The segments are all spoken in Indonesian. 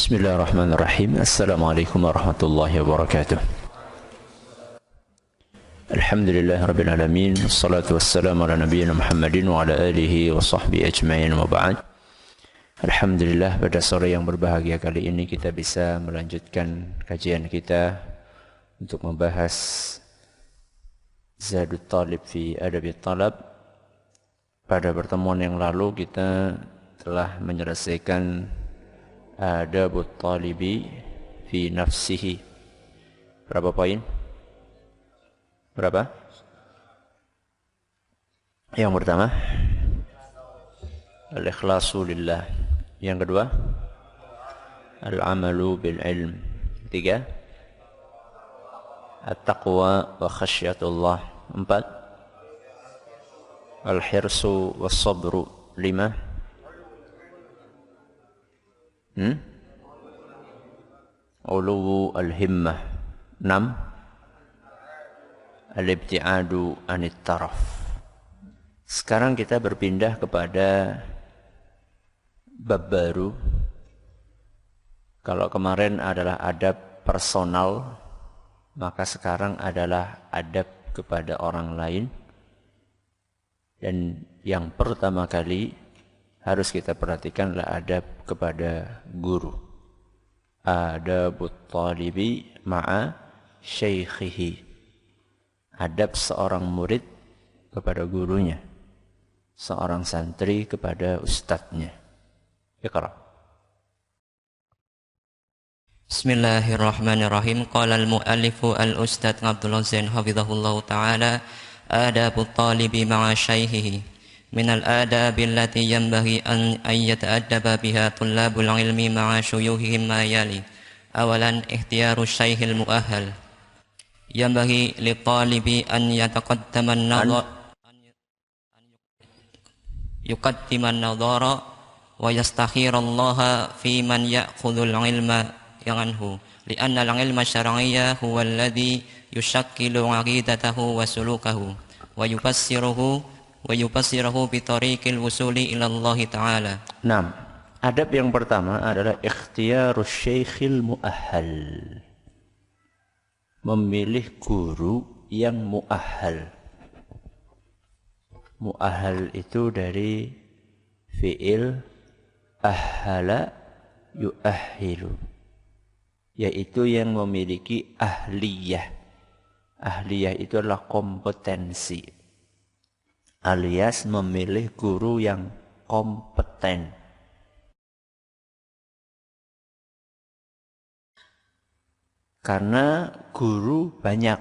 Bismillahirrahmanirrahim. Assalamualaikum warahmatullahi wabarakatuh. Alhamdulillahirabbil alamin. Wassalatu wassalamu ala nabiyyina Muhammadin wa ala alihi wa sahbihi ajma'in wa ba'd. Alhamdulillah, pada sore yang berbahagia kali ini kita bisa melanjutkan kajian kita untuk membahas Zadut Talib fi Adabit Talab. Pada pertemuan yang lalu kita telah menyelesaikan Adabut Talibi fi nafsihi. Berapa poin? Berapa? Yang pertama, al-ikhlasu lillah. Yang kedua, al-amalu bil ilm. Tiga, at-taqwa wa khasyatullah. Empat, al-hirsu wa sabru. Lima, uluwu al-himmah. 6, al-ibti'adu anit taraf. Sekarang kita berpindah kepada bab baru. Kalau kemarin adalah adab personal, maka sekarang adalah adab kepada orang lain. Dan yang pertama kali harus kita perhatikan adalah adab kepada guru. Adabut talibi ma'a syaikhihi. Adab seorang murid kepada gurunya, seorang santri kepada ustadznya. Iqra. Bismillahirrahmanirrahim. Qala al-muallifu al-ustadz Abdullah Zain hafizahullahu ta'ala, adabut talibi ma'a syaikhihi. من الآداب التي ينبغي أن يتأدب بها طلاب العلم مع شيوخهم ما يلي. أولا، اختيار الشيخ المؤهل. ينبغي للطالب أن يقدم النظر ويستخير الله في من يأخذ العلم عنه، لأن العلم الشرعي هو الذي يشكل عقيدته وسلوكه ويبصره بطريق الوصول إلى الله تعالى. Nah, adab yang pertama adalah ikhtiyarus syekhil mu'ahhal. Memilih guru yang mu'ahhal. Mu'ahhal itu dari fi'il ahhala yu'ahhilu, yaitu yang memiliki ahliyah. Ahliyah itu adalah kompetensi, alias memilih guru yang kompeten. Karena guru banyak,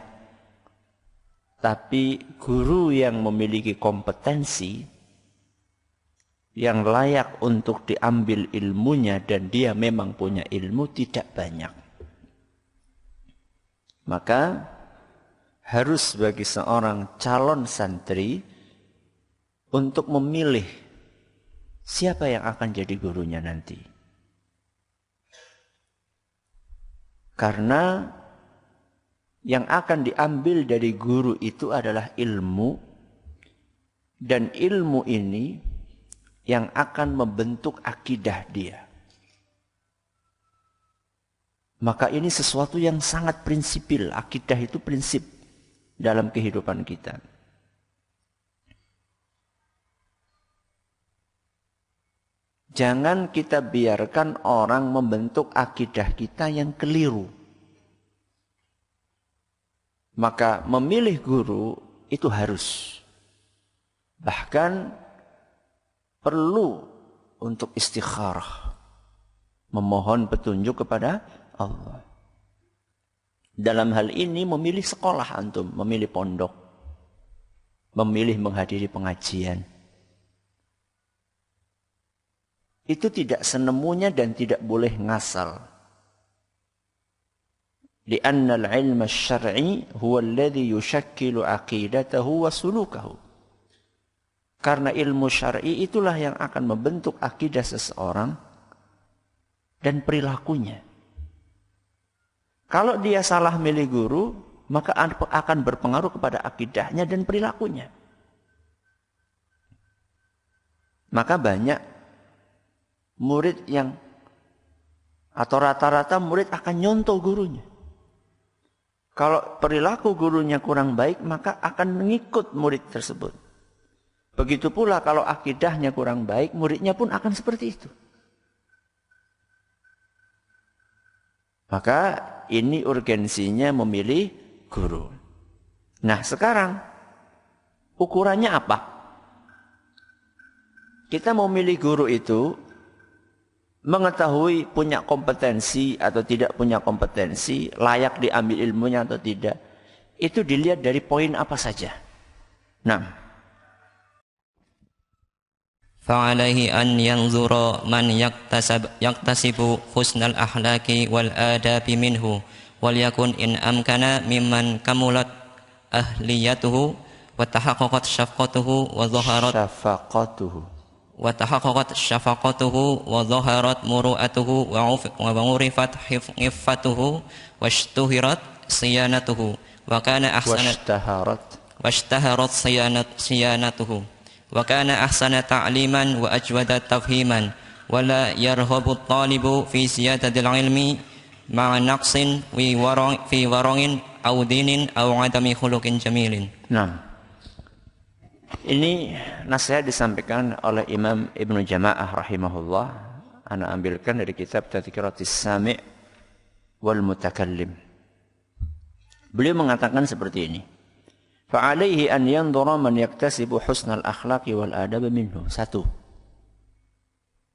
tapi guru yang memiliki kompetensi, yang layak untuk diambil ilmunya dan dia memang punya ilmu, tidak banyak. Maka harus bagi seorang calon santri untuk memilih siapa yang akan jadi gurunya nanti. Karena yang akan diambil dari guru itu adalah ilmu, dan ilmu ini yang akan membentuk akidah dia. Maka ini sesuatu yang sangat prinsipil. Akidah itu prinsip dalam kehidupan kita. Jangan kita biarkan orang membentuk akidah kita yang keliru. Maka memilih guru itu harus. Bahkan perlu untuk istikharah. Memohon petunjuk kepada Allah. Dalam hal ini memilih sekolah antum, memilih pondok, memilih menghadiri pengajian. Itu tidak senemunya dan tidak boleh ngasal. Li'anna al-ilma asy-syar'i huwa alladhi yushakkilu aqidatahu wa sulukahu. Karena ilmu syar'i itulah yang akan membentuk akidah seseorang dan perilakunya. Kalau dia salah milih guru, maka akan berpengaruh kepada akidahnya dan perilakunya. Maka banyak murid yang Atau rata-rata murid akan nyontoh gurunya. Kalau perilaku gurunya kurang baik, maka akan mengikut murid tersebut. Begitu pula kalau akidahnya kurang baik, muridnya pun akan seperti itu. Maka ini urgensinya memilih guru. Nah sekarang, ukurannya apa? Kita mau milih guru itu, mengetahui punya kompetensi atau tidak punya kompetensi, layak diambil ilmunya atau tidak, itu dilihat dari poin apa saja. Nah, فعليه أن ينظر من يكتسب حسن الأخلاق والآداب منه وليكن إن أمكن ممن كملت أهليته وتحققت شفقته وظهرت مروءته وعرفت عفته واشتهرت صيانته واشتهرت صيانته وكان أحسن تعليما وأجود تفهيما ولا يرغب الطالب في زيادة العلم مع نقص في ورع أو دين أو عدم خلق جميل. Nah, ini nasihat disampaikan oleh Imam Ibnu Jama'ah rahimahullah. Ana ambilkan dari kitab Tadhkiratis Sami' wal Mutakallim. Beliau mengatakan seperti ini. Fa'alaihi an yanzura man yaktasibu husnal akhlaqi wal adab minhu. 1.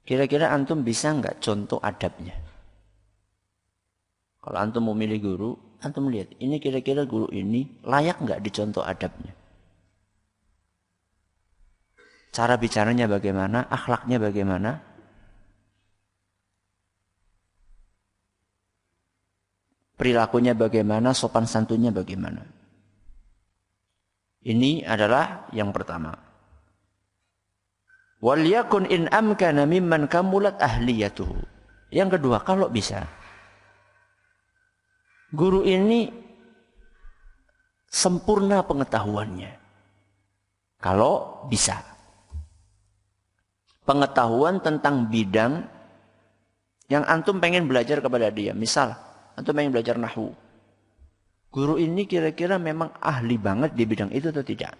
Kira-kira antum bisa enggak contoh adabnya? Kalau antum memilih guru, antum lihat, ini kira-kira guru ini layak enggak dicontoh adabnya? Cara bicaranya bagaimana, akhlaknya bagaimana? Perilakunya bagaimana, sopan santunnya bagaimana? Ini adalah yang pertama. Wal yakun in amkana mimman kamulat ahliyatuhu. Yang kedua, kalau bisa, guru ini sempurna pengetahuannya. Kalau bisa. Pengetahuan tentang bidang yang antum pengen belajar kepada dia. Misal, antum pengen belajar nahwu. Guru ini kira-kira memang ahli banget di bidang itu atau tidak?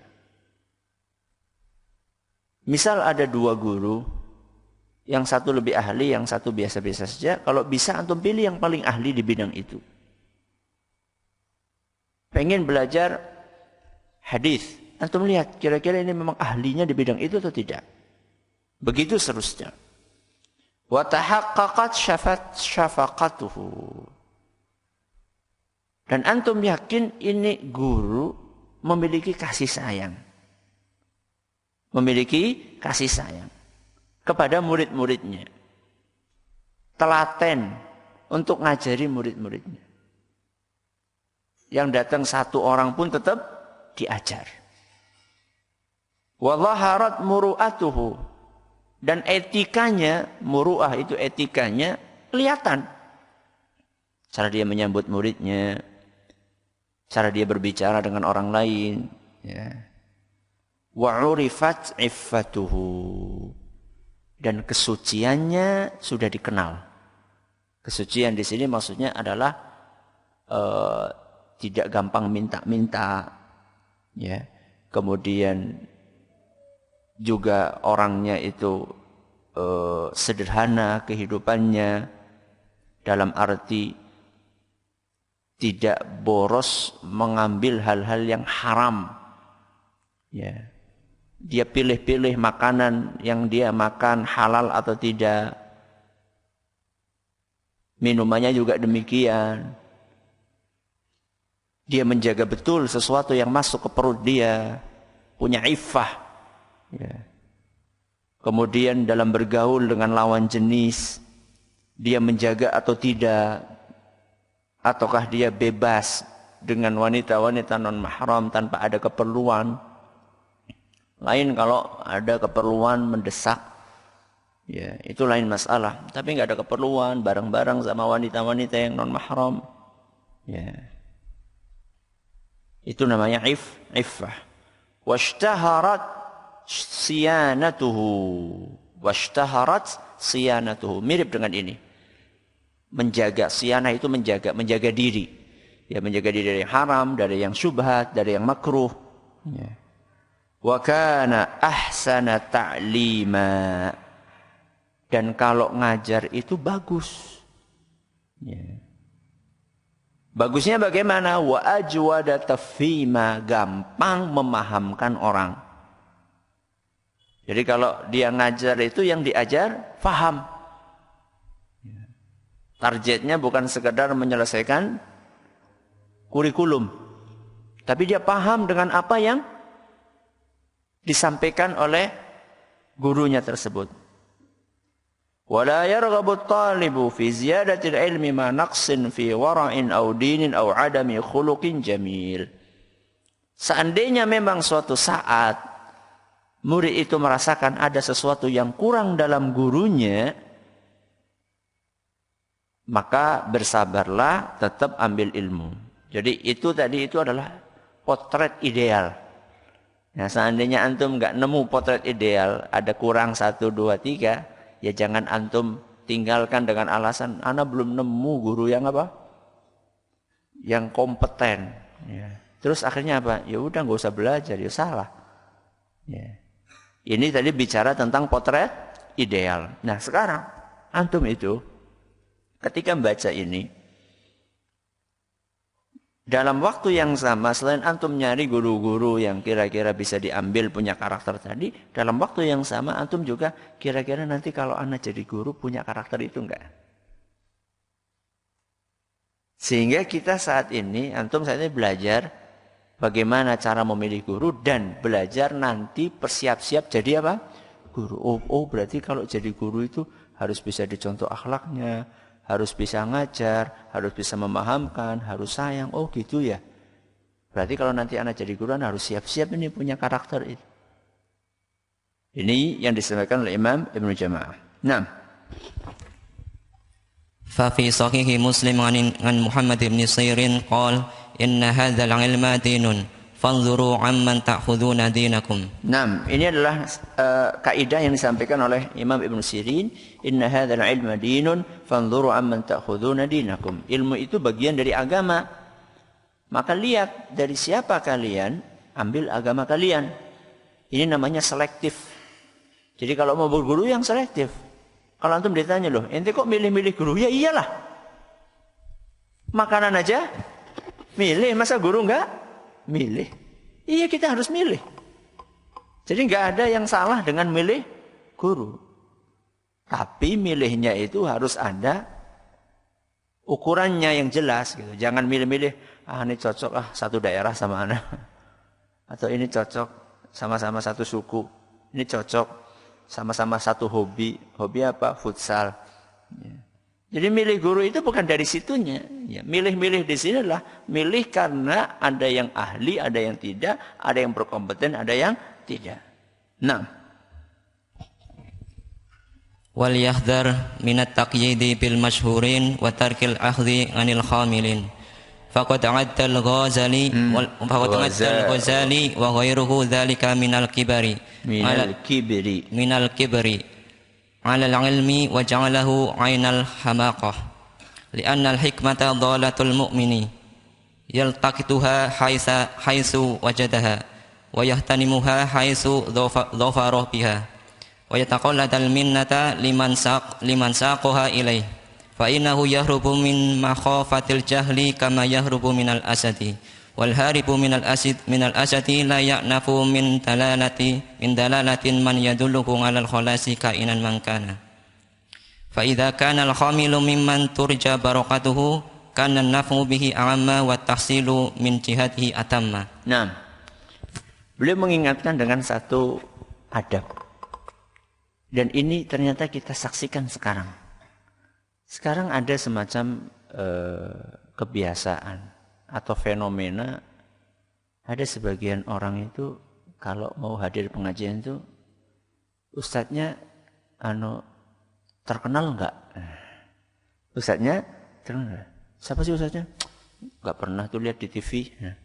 Misal ada 2 guru, yang satu lebih ahli, yang satu biasa-biasa saja. Kalau bisa antum pilih yang paling ahli di bidang itu. Pengen belajar hadis, antum lihat kira-kira ini memang ahlinya di bidang itu atau tidak? Begitu seterusnya. Wa tahaqqaqat syafaqatuhu. Dan antum yakin ini guru memiliki kasih sayang. Memiliki kasih sayang kepada murid-muridnya. Telaten untuk ngajari murid-muridnya. Yang datang 1 orang pun tetap diajar. Wa zaharat muru'atuhu. Dan etikanya, muru'ah itu etikanya kelihatan. Cara dia menyambut muridnya, cara dia berbicara dengan orang lain, ya. Wa urifat iffatuhu. Dan kesuciannya sudah dikenal. Kesucian di sini maksudnya adalah tidak gampang minta-minta, ya. Kemudian juga orangnya itu sederhana kehidupannya, dalam arti tidak boros mengambil hal-hal yang haram. Ya. Dia pilih-pilih makanan yang dia makan halal atau tidak. Minumannya juga demikian. Dia menjaga betul sesuatu yang masuk ke perut dia. Punya iffah. Ya. Kemudian dalam bergaul dengan lawan jenis, dia menjaga atau tidak. Ataukah dia bebas dengan wanita-wanita non-mahram tanpa ada keperluan. Lain kalau ada keperluan mendesak, ya itu lain masalah. Tapi nggak ada keperluan bareng-bareng sama wanita-wanita yang non-mahram, ya itu namanya iffah. Washtaharat siyanatuhu. Washtaharat siyanatuhu. Mirip dengan ini. menjaga, sianah itu menjaga diri. Ya, menjaga diri dari yang haram, dari yang syubhat, dari yang makruh. Ya. Wa kana ahsana ta'lima. Dan kalau ngajar itu bagus. Ya. Bagusnya bagaimana? Wa ajwada tafhima, gampang memahamkan orang. Jadi kalau dia ngajar itu yang diajar faham. Targetnya bukan sekedar menyelesaikan kurikulum, tapi dia paham dengan apa yang disampaikan oleh gurunya tersebut. ولا يرغب الطالب في زيادة العلم ما نقص في ورع أو دين أو عدم خلق جميل. Seandainya memang suatu saat murid itu merasakan ada sesuatu yang kurang dalam gurunya, maka bersabarlah, tetap ambil ilmu. Jadi itu tadi itu adalah potret ideal. Nah, seandainya antum nggak nemu potret ideal, ada kurang 1, 2, 3, ya jangan antum tinggalkan dengan alasan ana belum nemu guru yang apa? Yang kompeten. Ya. Terus akhirnya apa? Ya udah nggak usah belajar, ya salah. Ya. Ini tadi bicara tentang potret ideal. Nah sekarang antum itu ketika membaca ini, dalam waktu yang sama, selain antum nyari guru-guru yang kira-kira bisa diambil punya karakter tadi, dalam waktu yang sama antum juga kira-kira nanti kalau anak jadi guru punya karakter itu enggak? Sehingga kita saat ini, antum saat ini belajar bagaimana cara memilih guru dan belajar nanti persiap-siap jadi apa? Guru. Oh berarti kalau jadi guru itu harus bisa dicontoh akhlaknya, harus bisa ngajar, harus bisa memahamkan, harus sayang. Oh gitu ya. Berarti kalau nanti anak jadi guru harus siap-siap ini punya karakter itu. Ini yang disampaikan oleh Imam Ibnu Jama'ah. Nah. ففي صحيح مسلم عن محمد بن سير قال إن هذا العلم دين فانظروا عمن تأخذون دينكم. Nah, ini adalah kaidah yang disampaikan oleh Imam Ibnu Sirin, inna hadzal ilma dinun fanzuru amman ta'khuduna dinakum. Ilmu itu bagian dari agama. Maka lihat dari siapa kalian ambil agama kalian. Ini namanya selektif. Jadi kalau mau berguru yang selektif. Kalau antum ditanya loh, ente kok milih-milih guru? Ya iyalah. Makanan aja milih, masa guru enggak milih? Iya, kita harus milih. Jadi enggak ada yang salah dengan milih guru. Tapi milihnya itu harus ada ukurannya yang jelas gitu. Jangan milih-milih, ini cocok satu daerah sama anak. Atau ini cocok sama-sama satu suku. Ini cocok sama-sama satu hobi. Hobi apa? Futsal. Ya. Jadi milih guru itu bukan dari situnya. Ya, milih-milih di sini adalah milih karena ada yang ahli, ada yang tidak, ada yang berkompeten, ada yang tidak. Nah. Wal yahdhar minat taqyidi bil masyhurin wa tarkil akhdhi anil khamilin. Faqad adda al-Ghazali wa ghairuhu dzalika minal kibri. Minal kibri. على العلم وجعله عين الحماقة لأن الحكمة ضالة المؤمن يلتقطها حيث وجدها ويغتنمها حيث ظفر بها ويتقلد المنة لمن ساقها إليه فإنه يهرب من مخافة الجهل كما يهرب من الأسد والهارب من الأسد لا يأنف من دلالة من يدله على الخلاص كائنا من كان فإذا كان الخامل ممن ترجى بركته كان النفع به أعم والتحصيل من جهته أتم. Nah, beliau mengingatkan dengan satu adab, dan ini ternyata kita saksikan sekarang. Sekarang ada semacam kebiasaan atau fenomena, ada sebagian orang itu kalau mau hadir pengajian itu ustadznya terkenal enggak? Ustadznya terkenal enggak? Siapa sih ustadznya? Enggak pernah tuh lihat di TV. Nah.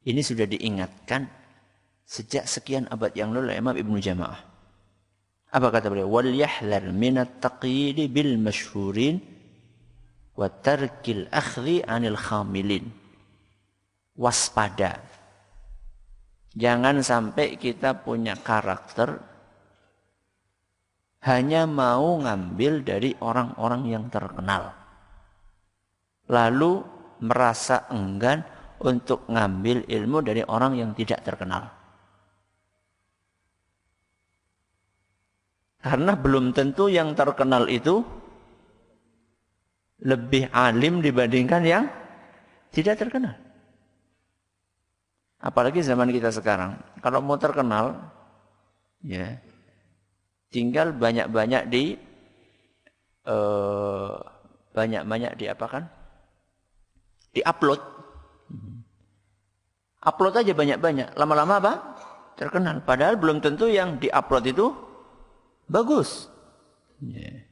Ini sudah diingatkan sejak sekian abad yang lalu oleh Imam Ibnu Jama'ah. Apa kata beliau? Wal yahdhar minat taqyid bil masyhurin wa tarkil akhdhi anil khamilin. Waspada. Jangan sampai kita punya karakter hanya mau ngambil dari orang-orang yang terkenal. Lalu merasa enggan untuk ngambil ilmu dari orang yang tidak terkenal. Karena belum tentu yang terkenal itu lebih alim dibandingkan yang tidak terkenal. Apalagi zaman kita sekarang. Kalau mau terkenal, ya tinggal banyak-banyak di apakan? Di-upload. Upload aja banyak-banyak. Lama-lama apa? Terkenal. Padahal belum tentu yang di-upload itu bagus. Yeah.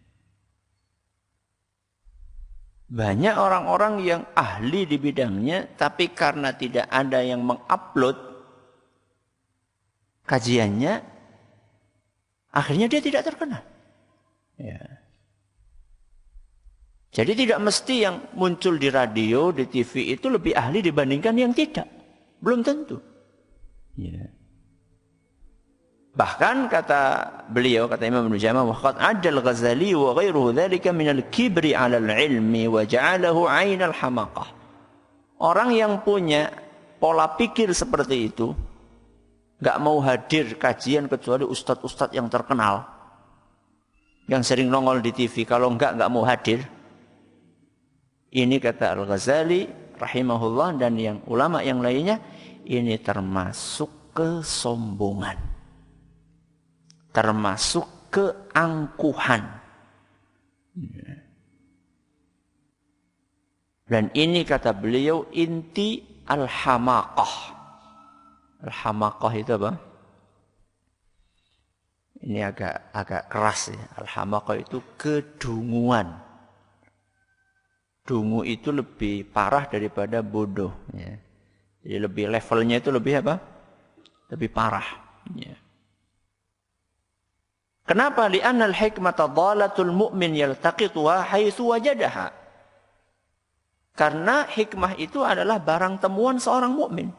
Banyak orang-orang yang ahli di bidangnya, tapi karena tidak ada yang mengupload kajiannya, akhirnya dia tidak terkenal. Yeah. Jadi tidak mesti yang muncul di radio, di TV itu lebih ahli dibandingkan yang tidak. Belum tentu. Ya. Bahkan kata beliau, kata Imam Ibnu Jamah, waqad adal Ghazali wa ghairuhu dzalika min al-kibri 'ala al-'ilmi wa ja'alahu 'ain al-hamaqah. Orang yang punya pola pikir seperti itu, enggak mau hadir kajian kecuali ustadz-ustadz yang terkenal. Yang sering nongol di TV, kalau enggak mau hadir. Ini kata Al-Ghazali rahimahullah dan yang ulama yang lainnya, ini termasuk kesombongan. Termasuk keangkuhan. Dan ini kata beliau inti al-hamaqah. Al-hamaqah itu apa? Ini agak keras ya. Al-hamaqah itu kedunguan. Dungu itu lebih parah daripada bodoh. Ya. Jadi lebih levelnya itu lebih apa? Lebih parah. Ya. Kenapa? Li'anna al-hikmata dhalatul mu'min yaltaqituha haitsu wajadaha. Karena hikmah itu adalah barang temuan seorang mukmin.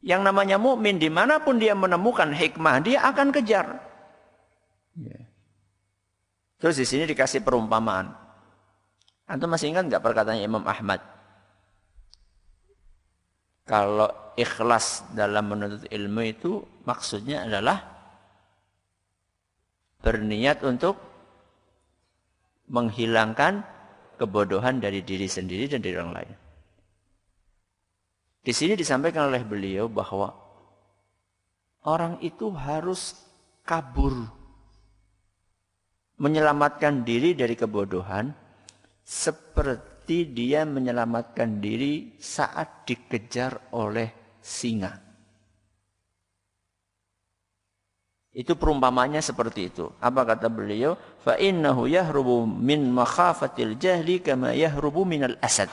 Yang namanya mukmin dimanapun dia menemukan hikmah, dia akan kejar. Ya. Terus di sini dikasih perumpamaan. Antum masih ingat nggak perkataannya Imam Ahmad? Kalau ikhlas dalam menuntut ilmu itu maksudnya adalah berniat untuk menghilangkan kebodohan dari diri sendiri dan dari orang lain. Di sini disampaikan oleh beliau bahwa orang itu harus kabur, menyelamatkan diri dari kebodohan, seperti dia menyelamatkan diri saat dikejar oleh singa. Itu perumpamannya seperti itu. Apa kata beliau? Fa innahu yahrubu min makhafatil jahli kama yahrubu minal asad.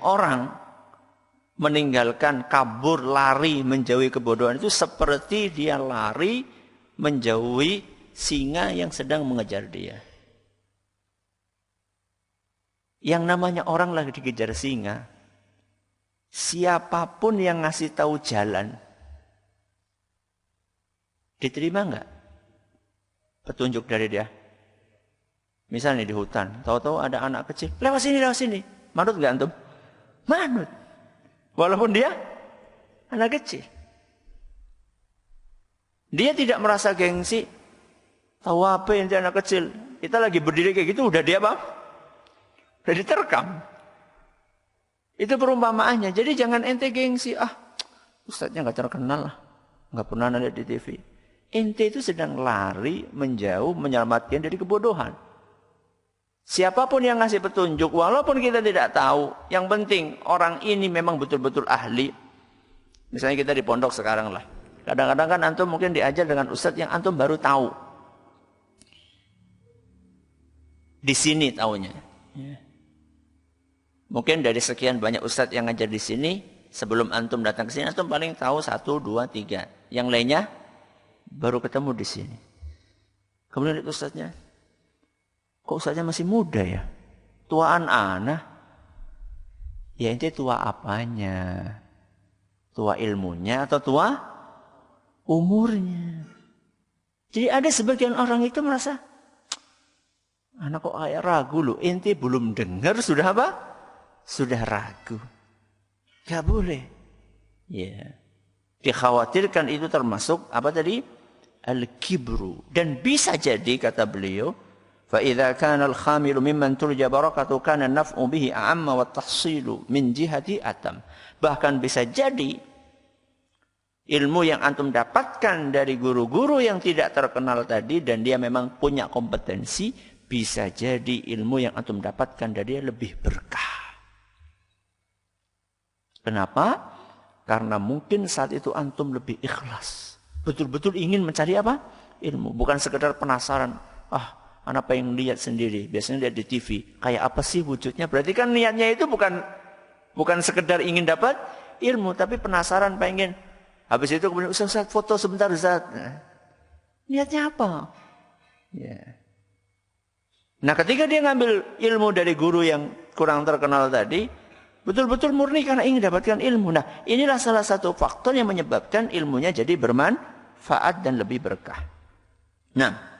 Orang meninggalkan, kabur, lari, menjauhi kebodohan itu seperti dia lari menjauhi singa yang sedang mengejar dia. Yang namanya orang lagi dikejar singa, siapapun yang ngasih tahu jalan, diterima enggak petunjuk dari dia? Misalnya di hutan, tahu-tahu ada anak kecil, lewat sini. Manut enggak antum? Manut. Walaupun dia anak kecil. Dia tidak merasa gengsi. Tahu apa yang dia anak kecil? Kita lagi berdiri kayak gitu, udah dia apa? Udah diterkam. Itu perumpamaannya. Jadi jangan ente gengsi. Ustadznya enggak terkenal lah. Enggak pernah ada di TV. Ente itu sedang lari, menjauh, menyelamatkan dari kebodohan. Siapapun yang ngasih petunjuk, walaupun kita tidak tahu, yang penting orang ini memang betul-betul ahli. Misalnya kita di pondok sekarang lah. Kadang-kadang kan antum mungkin diajar dengan ustadz yang antum baru tahu. Di sini taunya. Mungkin dari sekian banyak ustadz yang ngajar di sini, sebelum antum datang ke sini, antum paling tahu 1, 2, 3. Yang lainnya baru ketemu di sini. Kemudian lihat ustadznya, kok ustadznya masih muda ya? Tuaan ana. Ya ente tua apanya? Tua ilmunya atau tua umurnya? Jadi ada sebagian orang itu merasa, anak kok kayak ragu loh. Ente belum dengar sudah apa? Sudah ragu. Gak boleh. Ya. Dikhawatirkan itu termasuk apa tadi? Al-kibru. Dan bisa jadi kata beliau, فَإِذَا كَانَ الْخَامِلُ مِمَّنْ تُرْجَ بَرَكَةُ كَانَ النَّفْعُ بِهِ أَعَمَّ وَالتَّحْصِيلُ مِنْ جِهَةِ أَتَمْ. Bahkan bisa jadi ilmu yang antum dapatkan dari guru-guru yang tidak terkenal tadi dan dia memang punya kompetensi, bisa jadi ilmu yang antum dapatkan dari dia lebih berkah. Kenapa? Karena mungkin saat itu antum lebih ikhlas. Betul-betul ingin mencari apa? Ilmu. Bukan sekedar penasaran. Anak pengen lihat sendiri. Biasanya lihat di TV. Kayak apa sih wujudnya? Berarti kan niatnya itu bukan sekedar ingin dapat ilmu. Tapi penasaran pengen. Habis itu kemudian Ustaz foto sebentar Ustaz. Niatnya apa? Ya. Nah ketika dia ngambil ilmu dari guru yang kurang terkenal tadi. Betul-betul murni karena ingin dapatkan ilmu. Nah inilah salah satu faktor yang menyebabkan ilmunya jadi bermanfaat dan lebih berkah. Nah.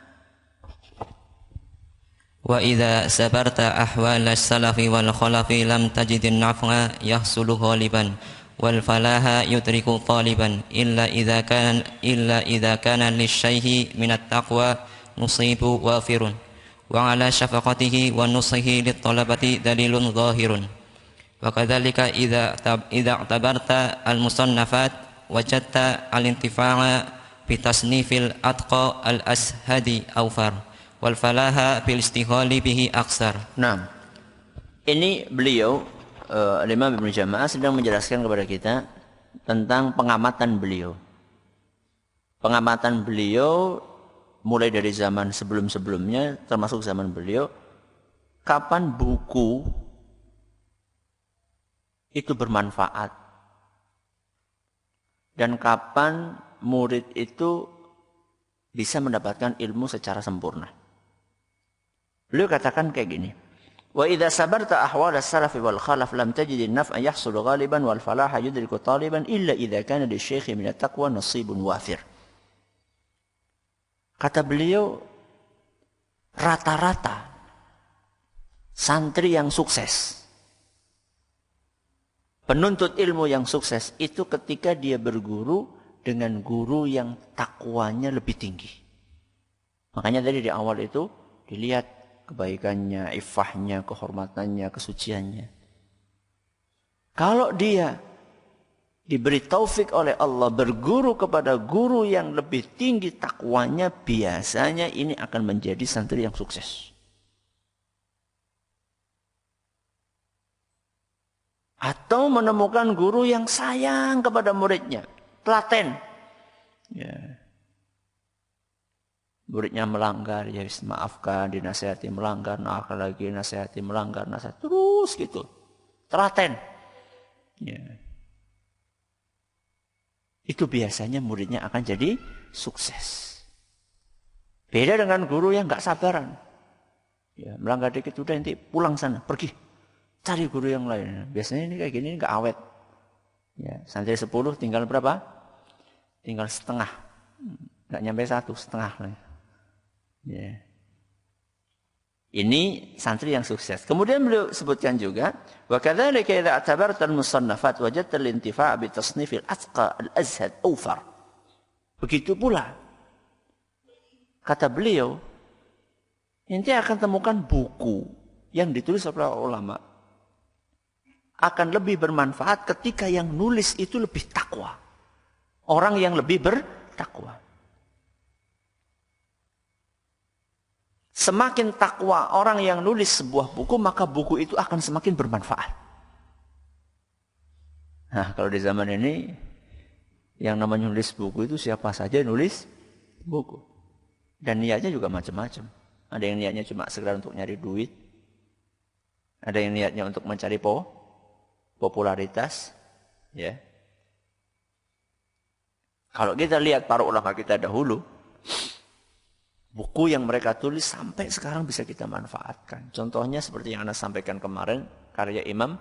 وإذا سبرت أحوال السلف والخلف لم تجد النفع يحصل غالبا والفلاح يدرك طالبا إلا إذا كان للشيخ من التقوى نصيب وافر وعلى شفقته ونصحه للطلبة دليل ظاهر وكذلك إذا اعتبرت المصنفات وجدت الانتفاع بتصنيف الأتقى الأسهد أوفر والفلاح بالاستغلال به أكثر. Nah, ini beliau Imam Ibnu Jama'ah sedang menjelaskan kepada kita tentang pengamatan beliau. Pengamatan beliau mulai dari zaman sebelum-sebelumnya termasuk zaman beliau, kapan buku itu bermanfaat dan kapan murid itu bisa mendapatkan ilmu secara sempurna. Beliau katakan kayak gini. Wa idza sabarta ahwal as-salaf wal khalaf lam tajid an-naf'a yahsul ghaliban wal falah yudriku taliban illa idza kana lisy-syaikh min at-taqwa nasibun wafir. Kata beliau, rata-rata santri yang sukses, penuntut ilmu yang sukses itu ketika dia berguru dengan guru yang takwanya lebih tinggi. Makanya tadi di awal itu dilihat kebaikannya, iffahnya, kehormatannya, kesuciannya. Kalau dia diberi taufik oleh Allah berguru kepada guru yang lebih tinggi takwanya, biasanya ini akan menjadi santri yang sukses. Atau menemukan guru yang sayang kepada muridnya, telaten. Ya. Muridnya melanggar, ya maafkan, dinasihati melanggar, maafkan lagi, nasihati melanggar, nasihat terus gitu. Telaten. Ya. Itu biasanya muridnya akan jadi sukses. Beda dengan guru yang nggak sabaran. Ya, melanggar dikit udah nanti pulang sana, pergi. Cari guru yang lain. Biasanya ini kayak gini nggak awet. Ya, santri 10 tinggal berapa? Tinggal setengah. Nggak nyampe 1, setengah lah. Ya. Ini santri yang sukses. Kemudian beliau sebutkan juga, wa kadzalika idza atabarta al-musannafat wajadta al-intifa' bi tasnif al-atqa al-azhad awfar. Begitu pula kata beliau, ente akan temukan buku yang ditulis oleh ulama akan lebih bermanfaat ketika yang nulis itu lebih takwa. Orang yang lebih bertakwa. Semakin takwa orang yang nulis sebuah buku, maka buku itu akan semakin bermanfaat. Nah, kalau di zaman ini, yang namanya nulis buku itu siapa saja nulis buku. Dan niatnya juga macam-macam. Ada yang niatnya cuma sekedar untuk nyari duit. Ada yang niatnya untuk mencari popularitas. Ya. Kalau kita lihat para ulama kita dahulu, buku yang mereka tulis sampai sekarang bisa kita manfaatkan. Contohnya seperti yang Anda sampaikan kemarin, karya Imam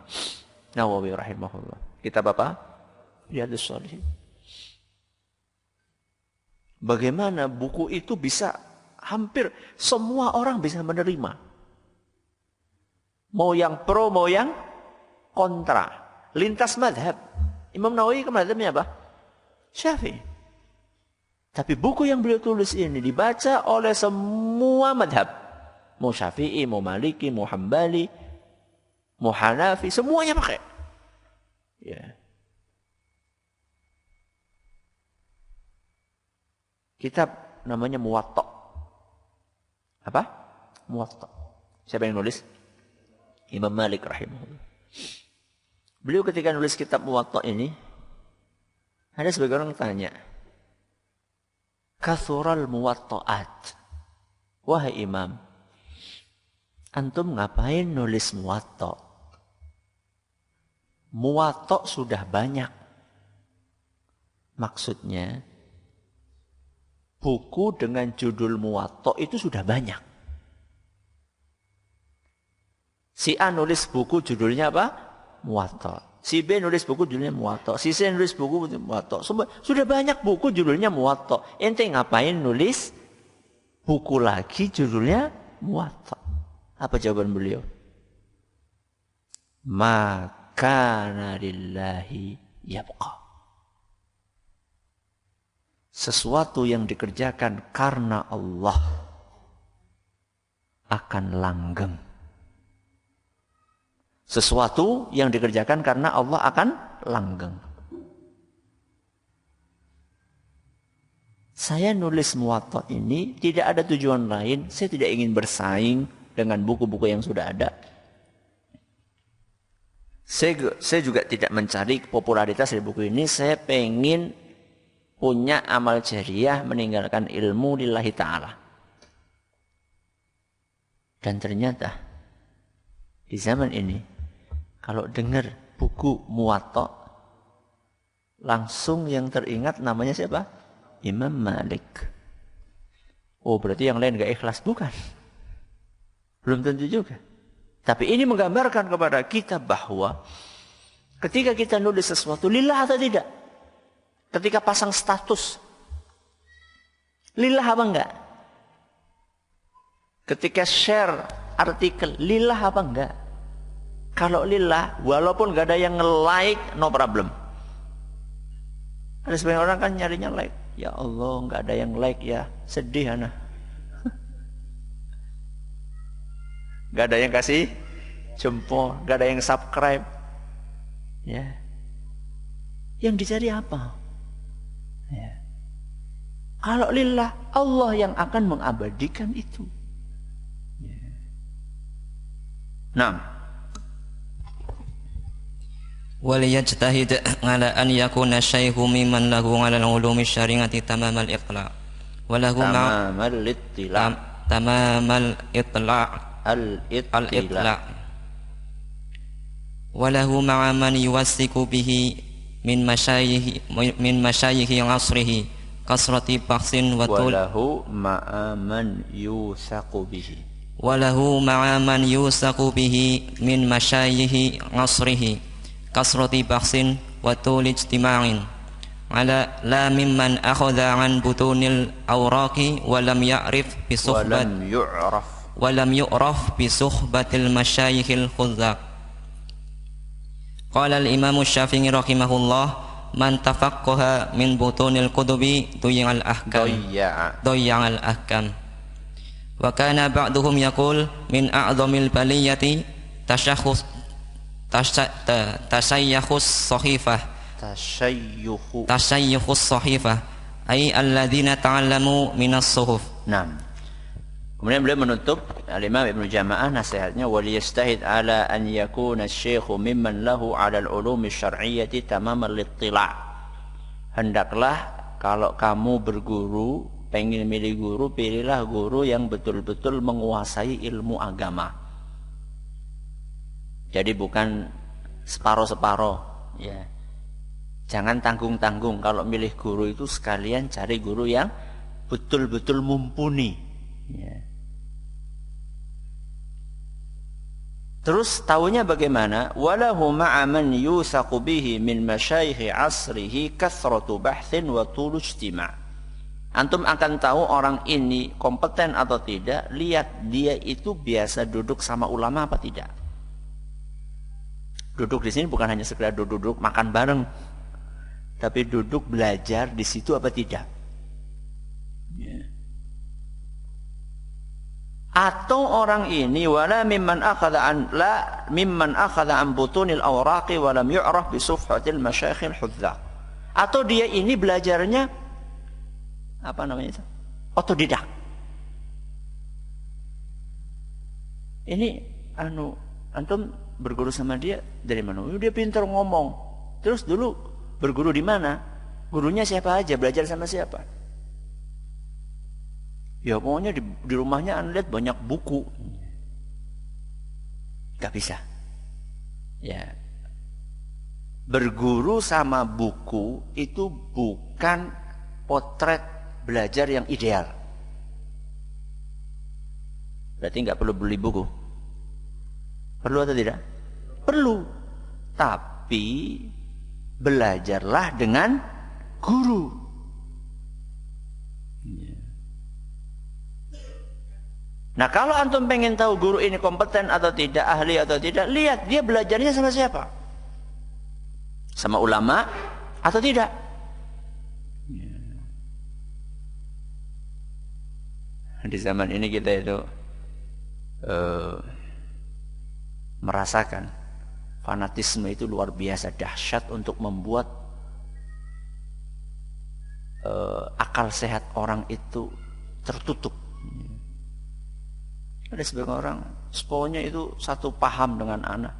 Nawawi rahimahullah. Kitab apa? Riyadhus Shalihin. Bagaimana buku itu bisa hampir semua orang bisa menerima. Mau yang pro, mau yang kontra. Lintas madhab. Imam Nawawi ke madhabnya apa? Syafi'i. Tapi buku yang beliau tulis ini dibaca oleh semua madhab. Mau Syafi'i, mau Maliki, mau Hambali, mau Hanafi, semuanya pakai. Ya. Kitab namanya Muwatta. Apa? Muwatta. Siapa yang nulis? Imam Malik rahimahullah. Beliau ketika nulis kitab Muwatta ini, ada sebagian orang tanya, Kathural Muwatta'at. Wahai Imam, antum ngapain nulis Muwatta? Muwatta sudah banyak. Maksudnya, buku dengan judul Muwatta itu sudah banyak. Si A nulis buku judulnya apa? Muwatta. Si B nulis buku judulnya Muwatta. Si C nulis buku Muwatta. Sudah banyak buku judulnya Muwatta. Ente ngapain nulis buku lagi judulnya Muwatta? Apa jawaban beliau? Maka lillahi yabqa. Sesuatu yang dikerjakan karena Allah akan langgeng. Sesuatu yang dikerjakan karena Allah akan langgeng. Saya nulis Muwatta ini tidak ada tujuan lain. Saya tidak ingin bersaing dengan buku-buku yang sudah ada. Saya juga tidak mencari popularitas dari buku ini. Saya pengen punya amal jariah meninggalkan ilmu lillahi ta'ala. Dan ternyata di zaman ini kalau dengar buku Muwatta langsung yang teringat namanya siapa? Imam Malik. Oh berarti yang lain gak ikhlas? Bukan. Belum tentu juga. Tapi ini menggambarkan kepada kita bahwa ketika kita nulis sesuatu lillah atau tidak. Ketika pasang status, lillah apa enggak? Ketika share artikel, lillah apa enggak? Kalau lillah, walaupun enggak ada yang nge-like, no problem. Ada sebagian orang kan nyarinya like. Ya Allah, enggak ada yang like ya, sedih anak. Enggak ada yang kasih jempol, enggak ada yang subscribe. Ya. Yang dicari apa? Ya. Kalau lillah, Allah yang akan mengabadikan itu. Ya. Nah, waliyajtahid ala an yakuna syaihu mimman lahu ala al-ulumi syari'ati tamamal iqla' walahu tamamal ittila' tamamal al-ittila' walahu ma'a man yuwassiku bihi min masyayikhi asrihi kasrati bahsin wa tul walahu ma'aman yusaku bihi walahu ma'aman yusaku bihi min masyayikhi asrihi kasrati bahsin wa tul ijtima'in ala la mimman akhadha an butunil awraqi wa lam ya'rif bi suhbat wa lam yu'raf bi suhbatil masyayikhil khuzzaq. Qala al-Imam Syafi'i rahimahullah man tafaqqaha min butunil qudubi duy'al ahkam doy'al ahkam wa kana ba'duhum yaqul min a'dhamil baliyati tashakhus tasayyukhus sahifah tasayyukhus sahifah ay alladhina ta'allamu minas suhuf. Naam. Kemudian beliau menutup Al-Imam Ibnu Jama'ah nasihatnya waliyastahid ala an yakuna asy-syaikhu mimman lahu 'ala al-ulumi syar'iyyati tamamal ittila'. Hendaklah kalau kamu berguru, pengen milih guru, pilihlah guru yang betul-betul menguasai ilmu agama. Jadi bukan separuh-separuh, ya. Jangan tanggung-tanggung, kalau milih guru itu sekalian cari guru yang betul-betul mumpuni. Ya. Terus tahunya bagaimana? Walahu ma'a man yusaqu bihi min masyayikh asrihi kathratu bahthin wa tulu ijtima'. Antum akan tahu orang ini kompeten atau tidak, lihat dia itu biasa duduk sama ulama apa tidak. Duduk di sini bukan hanya sekedar duduk makan bareng, tapi duduk belajar di situ apa tidak. Ya. Atau orang ini wala mimman akhadha an butunil awraqi wa lam yu'raf bi sufhatil masyayikhil hudzaq. Atau dia ini belajarnya apa namanya itu? Otodidak. Ini antum berguru sama dia dari mana? Dia pintar ngomong. Terus dulu berguru di mana? Gurunya siapa aja? Belajar sama siapa? Ya pokoknya di rumahnya Anda lihat banyak buku. Gak bisa. Ya. Berguru sama buku itu bukan potret belajar yang ideal. Berarti nggak perlu beli buku. Perlu atau tidak? Perlu. Tapi belajarlah dengan guru. Nah, kalau antum pengen tahu guru ini kompeten atau tidak, ahli atau tidak, lihat dia belajarnya sama siapa? Sama ulama atau tidak? Di zaman ini kita itu merasakan fanatisme itu luar biasa dahsyat untuk membuat akal sehat orang itu tertutup. Ada sebagian orang sekolahnya itu satu paham dengan anak.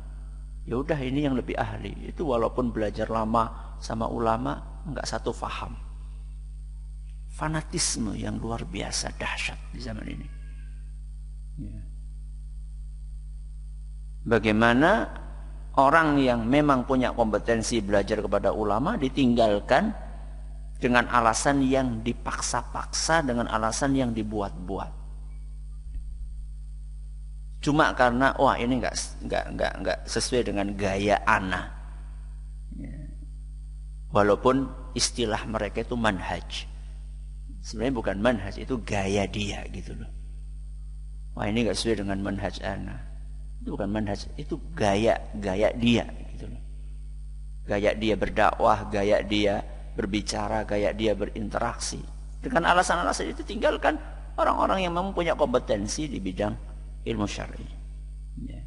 Ya udah ini yang lebih ahli. Itu walaupun belajar lama sama ulama enggak satu paham. Fanatisme yang luar biasa dahsyat di zaman ini. Ya. Bagaimana orang yang memang punya kompetensi belajar kepada ulama ditinggalkan dengan alasan yang dipaksa-paksa, dengan alasan yang dibuat-buat. Cuma karena wah ini enggak sesuai dengan gaya ana. Ya. Walaupun istilah mereka itu manhaj. Sebenarnya bukan manhaj, itu gaya dia gitu loh. Wah ini enggak sesuai dengan manhaj ana. Itu bukan manhaj, itu gaya dia gitu loh. Gaya dia berdakwah, gaya dia berbicara, gaya dia berinteraksi. Dengan alasan-alasan itu tinggalkan orang-orang yang memang punya kompetensi di bidang ilmu syar'i. Ya.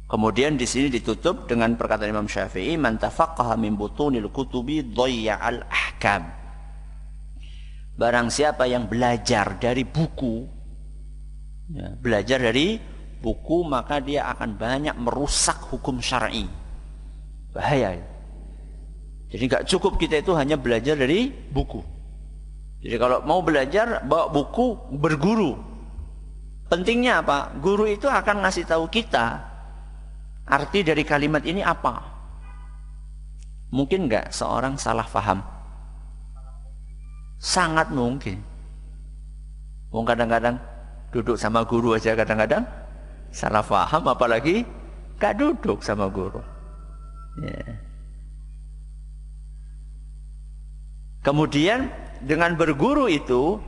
Kemudian di sini ditutup dengan perkataan Imam Syafi'i, "Man tafaqqaha min butunil kutubi dhayya'al ahkam." Barang siapa yang belajar dari buku, ya, belajar dari buku, maka dia akan banyak merusak hukum syar'i. Bahaya. Jadi enggak cukup kita itu hanya belajar dari buku. Jadi kalau mau belajar, bawa buku, berguru. Pentingnya apa? Guru itu akan ngasih tahu kita arti dari kalimat ini apa. Mungkin nggak seorang salah paham? Sangat mungkin. Kadang-kadang duduk sama guru aja kadang-kadang salah paham, apalagi nggak duduk sama guru. Ya. Kemudian dengan berguru itu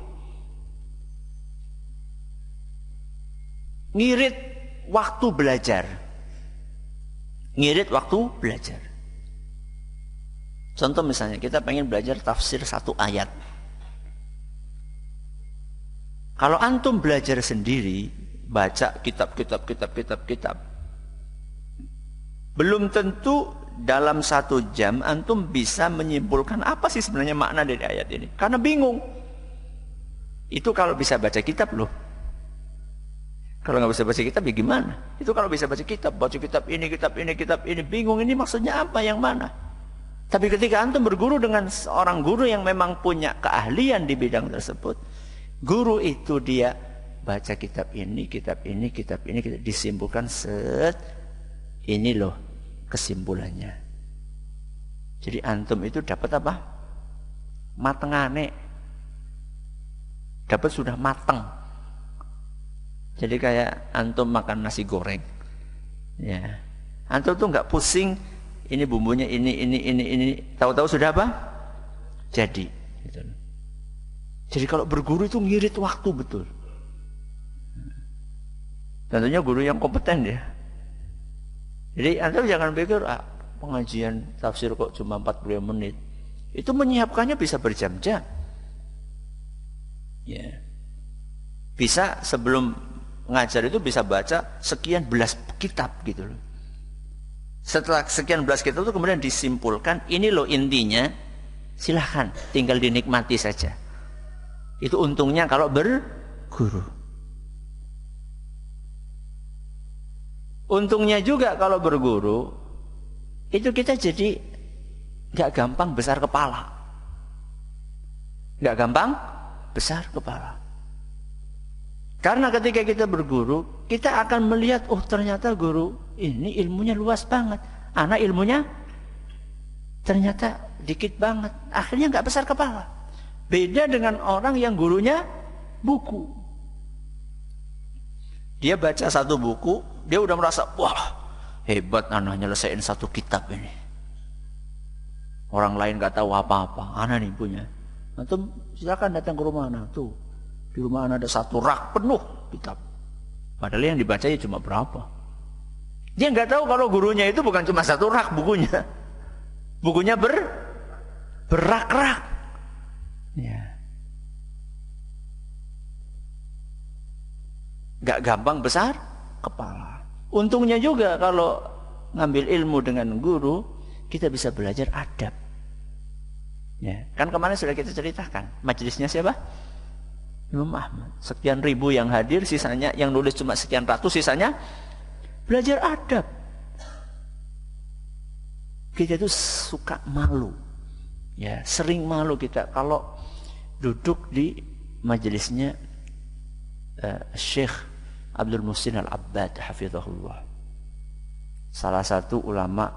ngirit waktu belajar. Ngirit waktu belajar. Contoh misalnya kita pengen belajar tafsir satu ayat. Kalau antum belajar sendiri, baca kitab, belum tentu dalam 1 jam antum bisa menyimpulkan apa sih sebenarnya makna dari ayat ini. Karena bingung. Itu kalau bisa baca kitab loh. Kalau nggak bisa baca kitab ya gimana? Itu kalau bisa baca kitab ini, bingung ini maksudnya apa, yang mana? Tapi ketika antum berguru dengan seorang guru yang memang punya keahlian di bidang tersebut, guru itu dia baca kitab ini, disimpulkan set, ini loh kesimpulannya. Jadi antum itu dapat apa? Matengane. Dapat sudah mateng. Jadi kayak antum makan nasi goreng. Ya. Antum tuh nggak pusing ini bumbunya ini. Tahu-tahu sudah apa? Jadi. Gitu. Jadi kalau berguru itu ngirit waktu betul. Tentunya guru yang kompeten ya. Jadi antum jangan pikir pengajian tafsir kok cuma 40 menit. Itu menyiapkannya bisa berjam-jam. Ya. Bisa sebelum ngajar itu bisa baca sekian belas kitab gitu loh. Setelah sekian belas kitab itu kemudian disimpulkan, ini loh intinya, silahkan tinggal dinikmati saja. Itu untungnya kalau berguru. Untungnya juga kalau berguru, itu kita jadi gak gampang besar kepala. Gak gampang besar kepala. Karena ketika kita berguru, kita akan melihat, oh ternyata guru ini ilmunya luas banget. Anak ilmunya ternyata dikit banget. Akhirnya gak besar kepala. Beda dengan orang yang gurunya buku. Dia baca satu buku, dia udah merasa, wah hebat anak nyelesain satu kitab ini. Orang lain gak tahu apa-apa, anak nih punya. Antum silakan datang ke rumah anak tuh. Di rumah anak ada satu rak penuh kitab. Padahal yang dibacanya cuma berapa. Dia nggak tahu kalau gurunya itu bukan cuma satu rak bukunya. Bukunya berak-rak. Ya. Nggak gampang besar kepala. Untungnya juga kalau ngambil ilmu dengan guru, kita bisa belajar adab. Ya, kan kemarin sudah kita ceritakan. Majelisnya siapa? Imam Ahmad. Sekian ribu yang hadir, sisanya yang nulis cuma sekian ratus, sisanya belajar adab. Kita itu suka malu. Ya, sering malu kita kalau duduk di majelisnya Syekh Abdul Muhsin Al-Abbad hafizahullah. Salah satu ulama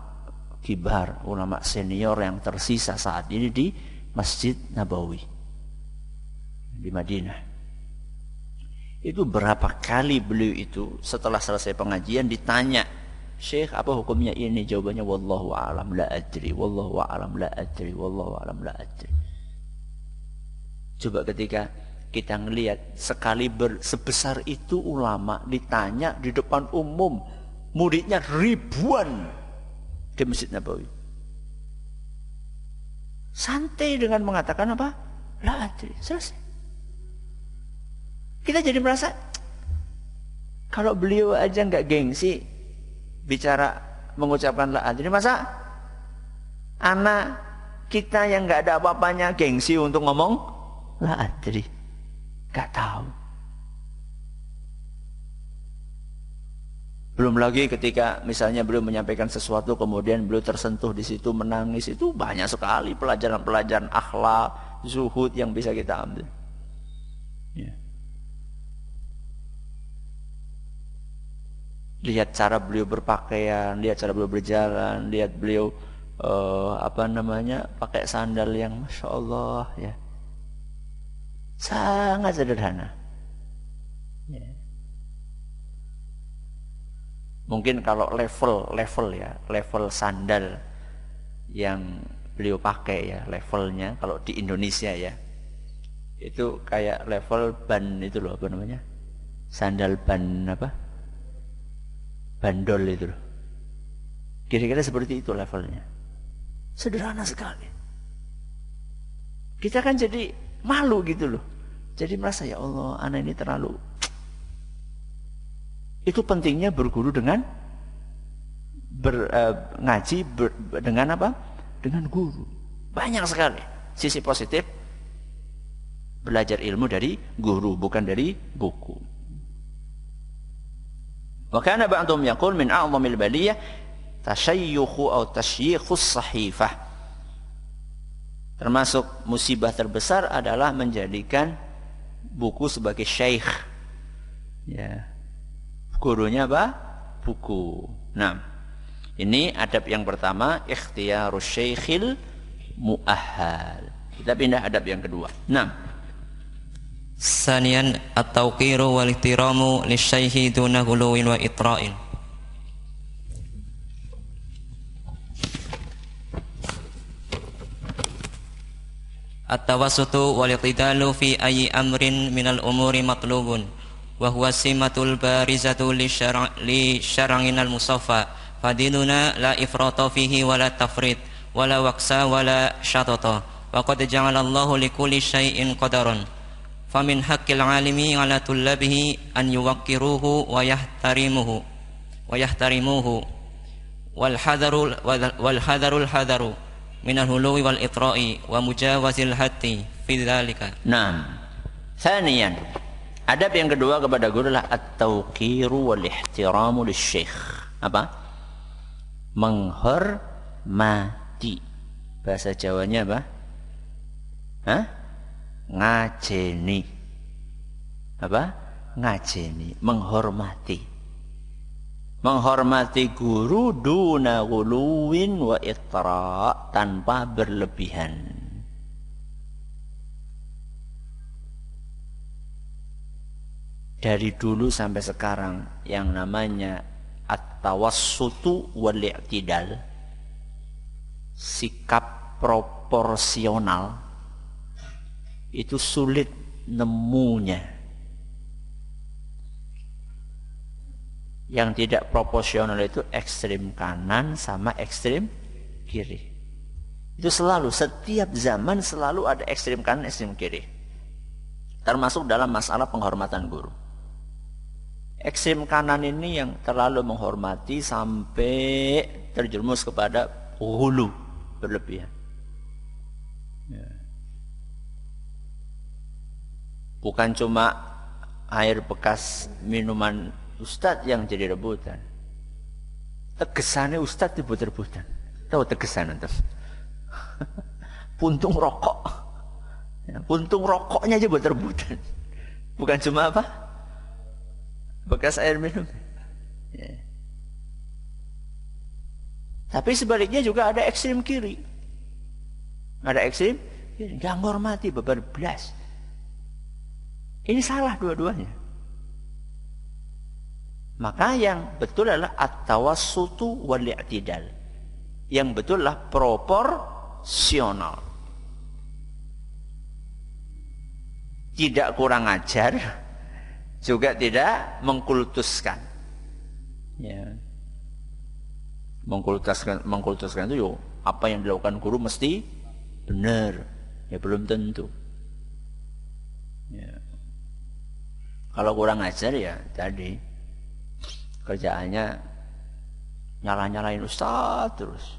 kibar, ulama senior yang tersisa saat ini di Masjid Nabawi di Madinah. Itu berapa kali beliau itu setelah selesai pengajian ditanya, Syekh apa hukumnya ini? Jawabannya wallahu a'lam la adri, wallahu a'lam la adri, wallahu a'lam la adri. Coba ketika kita ngelihat sekali sebesar itu ulama ditanya di depan umum, muridnya ribuan di Masjid Nabawi. Santai dengan mengatakan apa? La adri, selesai. Kita jadi merasa kalau beliau aja nggak gengsi bicara mengucapkan la adri, masa anak kita yang nggak ada apa-apanya gengsi untuk ngomong la adri? Gak tahu. Belum lagi ketika misalnya beliau menyampaikan sesuatu kemudian beliau tersentuh di situ menangis, itu banyak sekali pelajaran-pelajaran akhlak, zuhud yang bisa kita ambil. Ya. Lihat cara beliau berpakaian, lihat cara beliau berjalan, lihat beliau pakai sandal yang masya Allah ya. Sangat sederhana. Ya. Mungkin kalau level sandal yang beliau pakai ya, levelnya kalau di Indonesia ya, itu kayak level ban itu loh, apa namanya? Sandal ban apa? Bandol itu loh. Kira-kira seperti itu levelnya. Sederhana sekali. Kita kan jadi malu gitu loh. Jadi merasa ya Allah, anak ini terlalu. Itu pentingnya berguru dengan ngaji dengan apa? Dengan guru. Banyak sekali sisi positif belajar ilmu dari guru, bukan dari buku. Wa kana ba'dhum yaqul min a'dhamil baliyah tashayyukhu aw tashyikhus sahifah. Termasuk musibah terbesar adalah menjadikan buku sebagai syekh. Ya. Gurunya apa? Buku. Nah, Ini adab yang pertama, ikhtiyarus syekhil mu'ahhal. Kita pindah adab yang kedua. Saniyan at-tawqiru wal ihtiramu lisyaikhi duna ghuluwin wa itra'in. At-tawassutu wal i'tidalu fi ayyi amrin minal umuri matlubun wa huwa simatul barizatu li syar'inal musaffa fadinuna la ifrata fihi wala tafrit wala waqsa wala syatata wa qad ja'alallahu likulli syai'in qadaran famin haqqil 'alimi 'ala tullabihi an yuwaqqiruhu wa yahtarimuhu wal hadarul hadaru minal huluwi wal itra'i wa mujawazil hatti fi dzalika. Tsaniyan, adab yang kedua kepada guru adalah at-tawqiru wal ihtiramu lisyekh. Apa? Menghormati. Bahasa Jawanya apa? Ngajeni. Apa? Ngajeni, menghormati. Menghormati guru duna ghuluwin wa itra, tanpa berlebihan. Dari dulu sampai sekarang yang namanya at-tawassutu wal i'tidal, sikap proporsional, itu sulit nemunya. Yang tidak proporsional itu ekstrem kanan sama ekstrem kiri. Itu selalu, setiap zaman selalu ada ekstrem kanan, ekstrem kiri. Termasuk dalam masalah penghormatan guru. Ekstrem kanan ini yang terlalu menghormati sampai terjerumus kepada hulu, berlebihan. Bukan cuma air bekas minuman Ustadz yang jadi rebutan. Tegesannya Ustadz direbut-rebutan. Tahu tegesan itu? Puntung rokok. Puntung rokoknya aja buat rebutan. Bukan cuma apa? Bekas air minum. Tapi sebaliknya juga ada ekstrem kiri. Ada ekstrem kiri. Gak menghormati, berblas. Ini salah dua-duanya. Maka yang betul adalah at-tawassutu wal i'tidal. Yang betul adalah proporsional. Tidak kurang ajar, juga tidak mengkultuskan. Ya. Mengkultuskan itu apa yang dilakukan guru mesti benar. Ya belum tentu. Ya. Kalau kurang ajar ya tadi kerjaannya nyalah-nyalahin ustaz terus,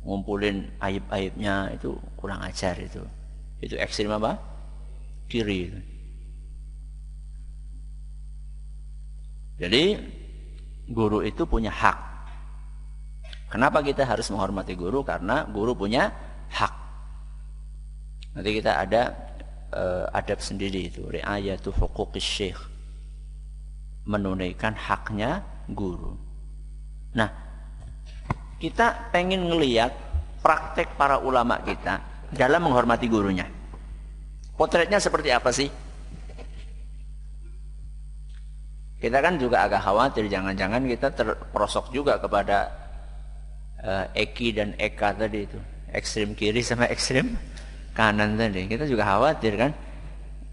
ngumpulin aib-aibnya, itu kurang ajar itu ekstrim apa? Kiri. Jadi guru itu punya hak. Kenapa kita harus menghormati guru? Karena guru punya hak. Nanti kita ada adab sendiri itu, ri'ayatu huquqis syekh, menunaikan haknya guru. Nah, kita pengen ngelihat praktek para ulama kita dalam menghormati gurunya. Potretnya seperti apa sih? Kita kan juga agak khawatir jangan-jangan kita terperosok juga kepada Eki dan Eka tadi itu, ekstrem kiri sama ekstrem kanan tadi. Kita juga khawatir kan.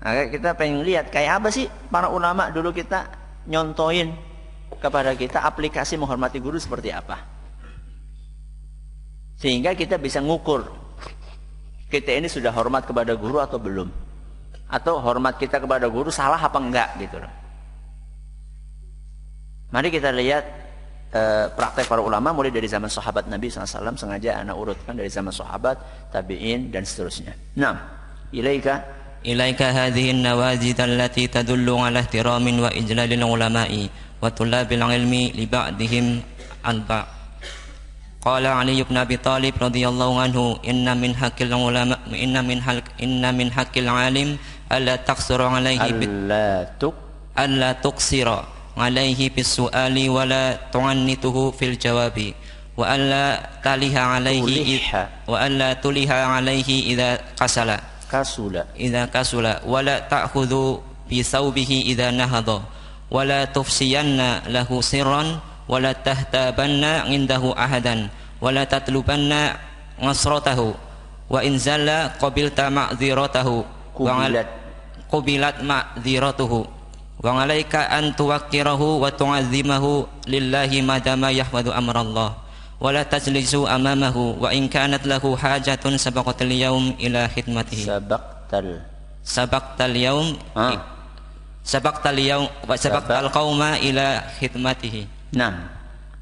Nah, kita pengen lihat kayak apa sih para ulama dulu, kita nyontoin kepada kita aplikasi menghormati guru seperti apa, sehingga kita bisa ngukur kita ini sudah hormat kepada guru atau belum, atau hormat kita kepada guru salah apa enggak gitu loh. Mari kita lihat praktek para ulama mulai dari zaman sahabat Nabi SAW. Sengaja anak urutkan dari zaman sahabat, tabi'in dan seterusnya. إليك هذه النوازل التي تدل على احترام وإجلال العلماء وطلاب العلم لبعضهم عن بعض. قال علي بن أبي طالب رضي الله عنه إن من حق العلماء إن من حق العالم ألا تقصر عليه ألا تقصر عليه بالسؤال ولا تعنته في الجواب وألا تلها عليه إذا كسل ولا تأخذ بثوبه إذا نهض ولا تفسين له سرا ولا تهتابن عنده أحدا ولا تطلبن نصرته وإن زل قبلت معذرته قبلت معذرته وعليك أن توقره وتعظمه لله ما دام يحفظ أمر الله ولا تجلس أمامه وإن كانت له حاجة سبقت اليوم إلى خدمته سبقت القوم إلى خدمته. Nah,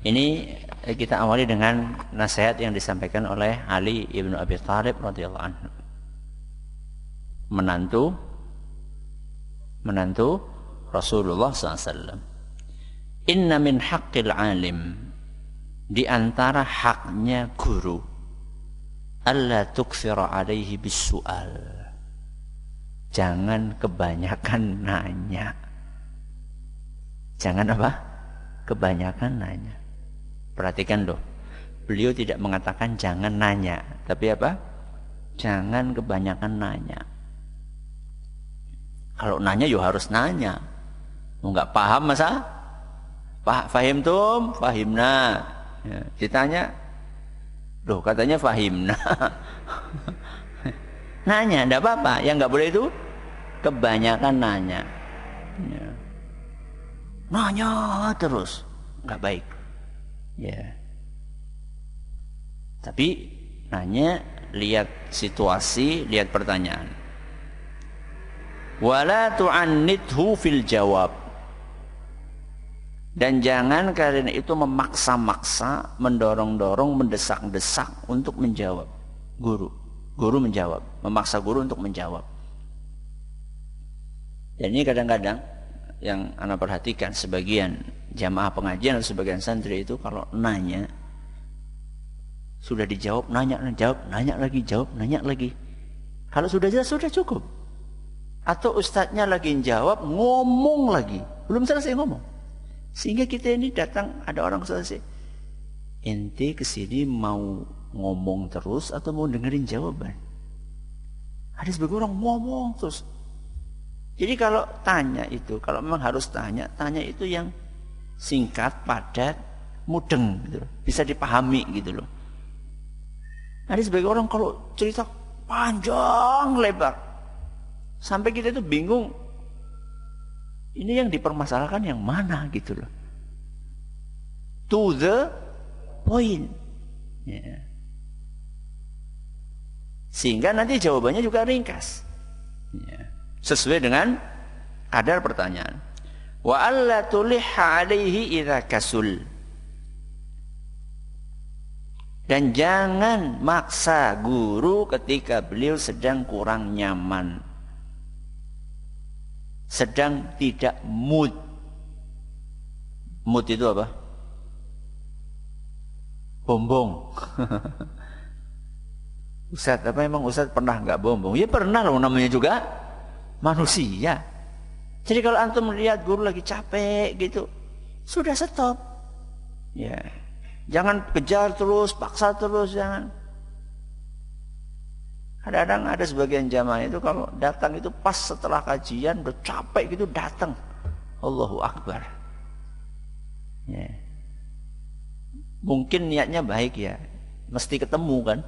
ini kita awali dengan nasihat yang disampaikan oleh Ali ibnu Abi Thalib radhiyallahu anhu, menantu Rasulullah SAW. Inna min haqqil alim, di antara haknya guru, alla tukthira alaihi bisu'al, jangan kebanyakan nanya. Jangan apa? Kebanyakan nanya. Perhatikan loh, beliau tidak mengatakan jangan nanya, tapi apa? Jangan kebanyakan nanya. Kalau nanya yo harus nanya. Enggak paham masa? Fahimtum? Fahimna. Ya, ditanya, loh katanya fahimna. Nanya, enggak apa-apa. Yang enggak boleh itu kebanyakan nanya. Ya. Nanya terus, enggak baik. Ya. Tapi nanya, lihat situasi, lihat pertanyaan. Wala tu'annithu fil jawab, dan jangan karena itu memaksa-maksa, mendorong-dorong, mendesak-desak untuk menjawab. Guru menjawab, memaksa guru untuk menjawab. Dan ini kadang-kadang yang anak perhatikan, sebagian jamaah pengajian atau sebagian santri itu kalau nanya, sudah dijawab, nanya lagi, jawab, nanya lagi. Kalau sudah jelas, sudah cukup. Atau ustadznya lagi jawab, ngomong lagi, belum selesai ngomong. Sehingga kita ini datang, ada orang selesai, ente kesini mau ngomong terus atau mau dengerin jawaban? Ada sebagian orang ngomong terus. Jadi kalau tanya itu, kalau memang harus tanya itu yang singkat, padat, mudeng gitu loh, bisa dipahami gitu loh. Ada sebagian orang kalau cerita panjang lebar, sampai kita itu bingung, ini yang dipermasalahkan yang mana gitu loh. To the point. Ya. Sehingga nanti jawabannya juga ringkas. Ya. Sesuai dengan kadar pertanyaan. Wa alla tulihha alaihi idza kasul. Dan jangan maksa guru ketika beliau sedang kurang nyaman, sedang tidak mood. Mood itu apa? Bombong. Ustaz, apa emang Ustaz pernah nggak bombong? Ya pernah loh, namanya juga manusia. Jadi kalau antum melihat guru lagi capek gitu, sudah stop. Ya, jangan kejar terus, paksa terus, jangan. Kadang-kadang ada sebagian jamaah itu kalau datang itu pas setelah kajian udah capek gitu datang, Allahu Akbar. Ya. Mungkin niatnya baik ya, mesti ketemu kan?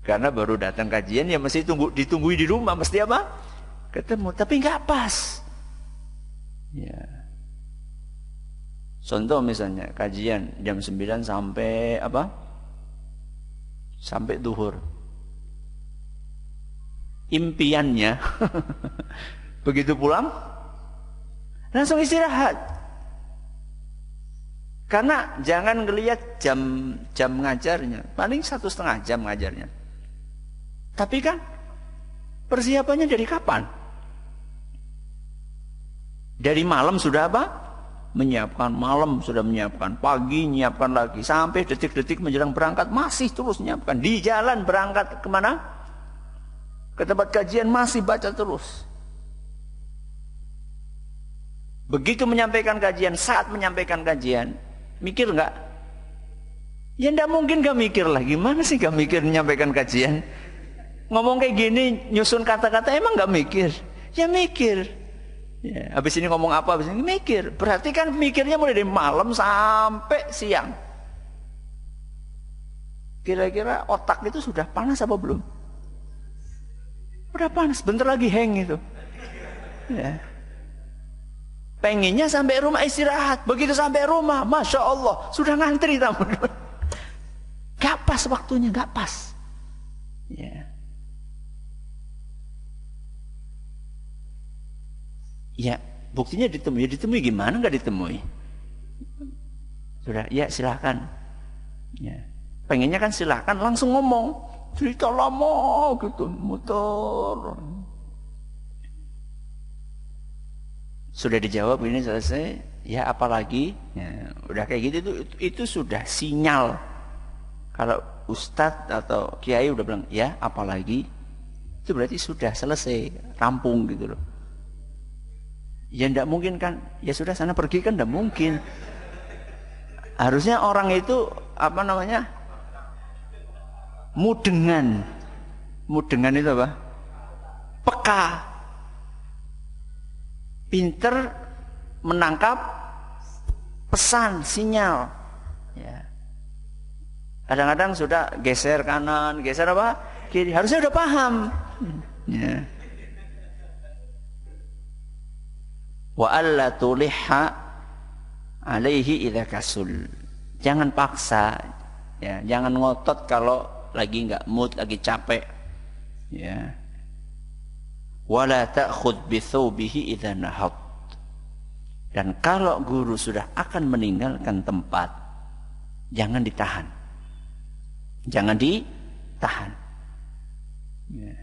Karena baru datang kajian ya mesti ditungguin di rumah, mesti apa? Ketemu, tapi nggak pas. Ya. Contoh misalnya kajian jam 9 sampai apa? Sampai duhur. Impiannya begitu pulang langsung istirahat. Karena jangan ngelihat jam ngajarnya, paling 1,5 jam ngajarnya. Tapi kan persiapannya dari kapan? Dari malam sudah apa? Menyiapkan, malam sudah menyiapkan, pagi menyiapkan lagi, sampai detik-detik menjelang berangkat masih terus menyiapkan. Di jalan berangkat kemana? Ke tempat kajian masih baca terus. Begitu menyampaikan kajian, saat menyampaikan kajian, mikir nggak? Ya ndak mungkin gak mikir lah. Gimana sih gak mikir menyampaikan kajian? Ngomong kayak gini, nyusun kata-kata emang gak mikir? Ya mikir. Ya, habis ini ngomong apa? Habis ini mikir. Berarti kan mikirnya mulai dari malam sampai siang. Kira-kira otak itu sudah panas apa belum? Udah panas, bentar lagi hang itu. Ya. Pengennya sampai rumah istirahat. Begitu sampai rumah, Masya Allah, sudah ngantri tamu. Gak pas waktunya, gak pas. Ya. Ya, buktinya ditemui. Ditemui gimana nggak ditemui? Sudah, ya silakan. Ya. Pengennya kan silakan langsung ngomong. Cerita lama gitu, muter. Sudah dijawab ini selesai. Ya apalagi? Ya, udah kayak gitu itu sudah sinyal. Kalau ustadz atau kiai udah bilang, ya apalagi, itu berarti sudah selesai, rampung gitu loh. Ya ndak mungkin kan, ya sudah sana pergi kan ndak mungkin. Harusnya orang itu, apa namanya, mudengan. Mudengan itu apa? Peka. Pinter menangkap pesan, sinyal. Ya. Kadang-kadang sudah geser kanan, geser apa? Kiri. Harusnya udah paham. Ya. Wa alla tulihha alaihi idza kasul. Jangan paksa, ya, jangan ngotot kalau lagi enggak mood, lagi capek. Ya. Wala ta'khudh bi thawbihi idza nahad. Dan kalau guru sudah akan meninggalkan tempat, jangan ditahan. Jangan ditahan. Ya.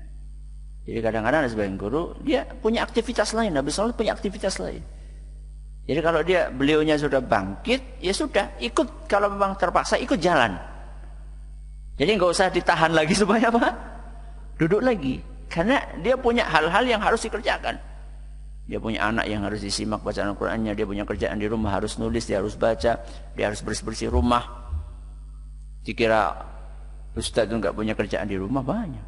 Jadi kadang-kadang ada sebagian guru, dia punya aktivitas lain. Habis sholat punya aktivitas lain. Jadi kalau beliaunya sudah bangkit, ya sudah, ikut. Kalau memang terpaksa, ikut jalan. Jadi nggak usah ditahan lagi supaya apa? Duduk lagi. Karena dia punya hal-hal yang harus dikerjakan. Dia punya anak yang harus disimak bacaan Al-Qur'annya. Dia punya kerjaan di rumah, harus nulis, dia harus baca. Dia harus bersih-bersih rumah. Dikira ustadz itu nggak punya kerjaan di rumah, banyak.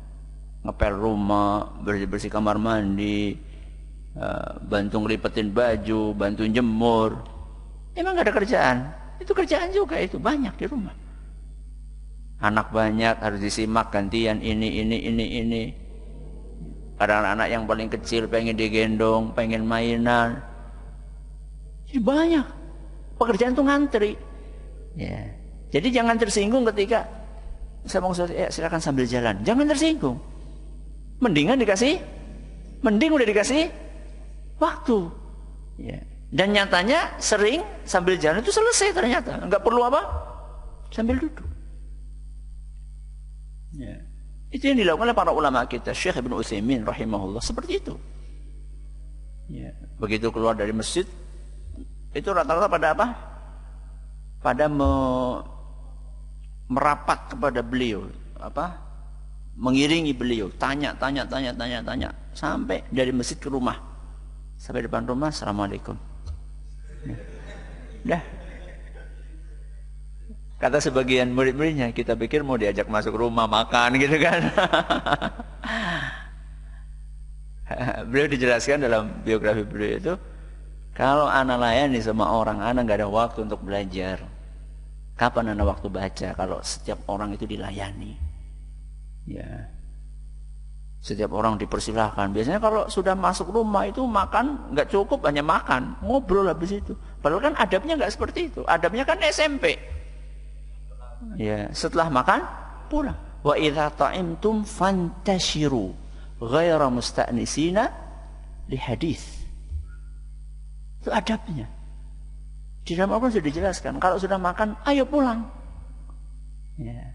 Ngepel rumah, bersih-bersih kamar mandi, bantu ngelipetin baju, bantu jemur. Emang nggak ada kerjaan? Itu kerjaan juga, itu banyak di rumah. Anak banyak, harus disimak gantian ini. Kadang anak yang paling kecil pengen digendong, pengen mainan. Jadi banyak. Pekerjaan itu ngantri. Ya. Jadi jangan tersinggung ketika saya mau silakan sambil jalan. Jangan tersinggung. Mending udah dikasih waktu. Ya. Dan nyatanya sering sambil jalan itu selesai ternyata. Enggak perlu apa? Sambil duduk. Ya. Itu yang dilakukan oleh para ulama kita. Syekh Ibnu Utsaimin rahimahullah seperti itu. Ya. Begitu keluar dari masjid, itu rata-rata pada apa? Pada merapat kepada beliau, apa? Mengiringi beliau, tanya sampai dari masjid ke rumah. Sampai depan rumah, assalamualaikum. Dah. Kata sebagian murid-muridnya, kita pikir mau diajak masuk rumah makan gitu kan. Beliau dijelaskan dalam biografi beliau itu, kalau anak layani sama orang, anak nggak ada waktu untuk belajar. Kapan anak waktu baca kalau setiap orang itu dilayani? Ya. Setiap orang dipersilahkan. Biasanya kalau sudah masuk rumah itu makan nggak cukup, hanya makan, ngobrol habis itu. Padahal kan adabnya nggak seperti itu. Adabnya kan SMP. Ya, setelah makan pulang. Wa idza ta'imtum fantashiru ghaira musta'nisina li hadis. Itu adabnya. Di dalam Al-Quran sudah dijelaskan, kalau sudah makan ayo pulang. Ya.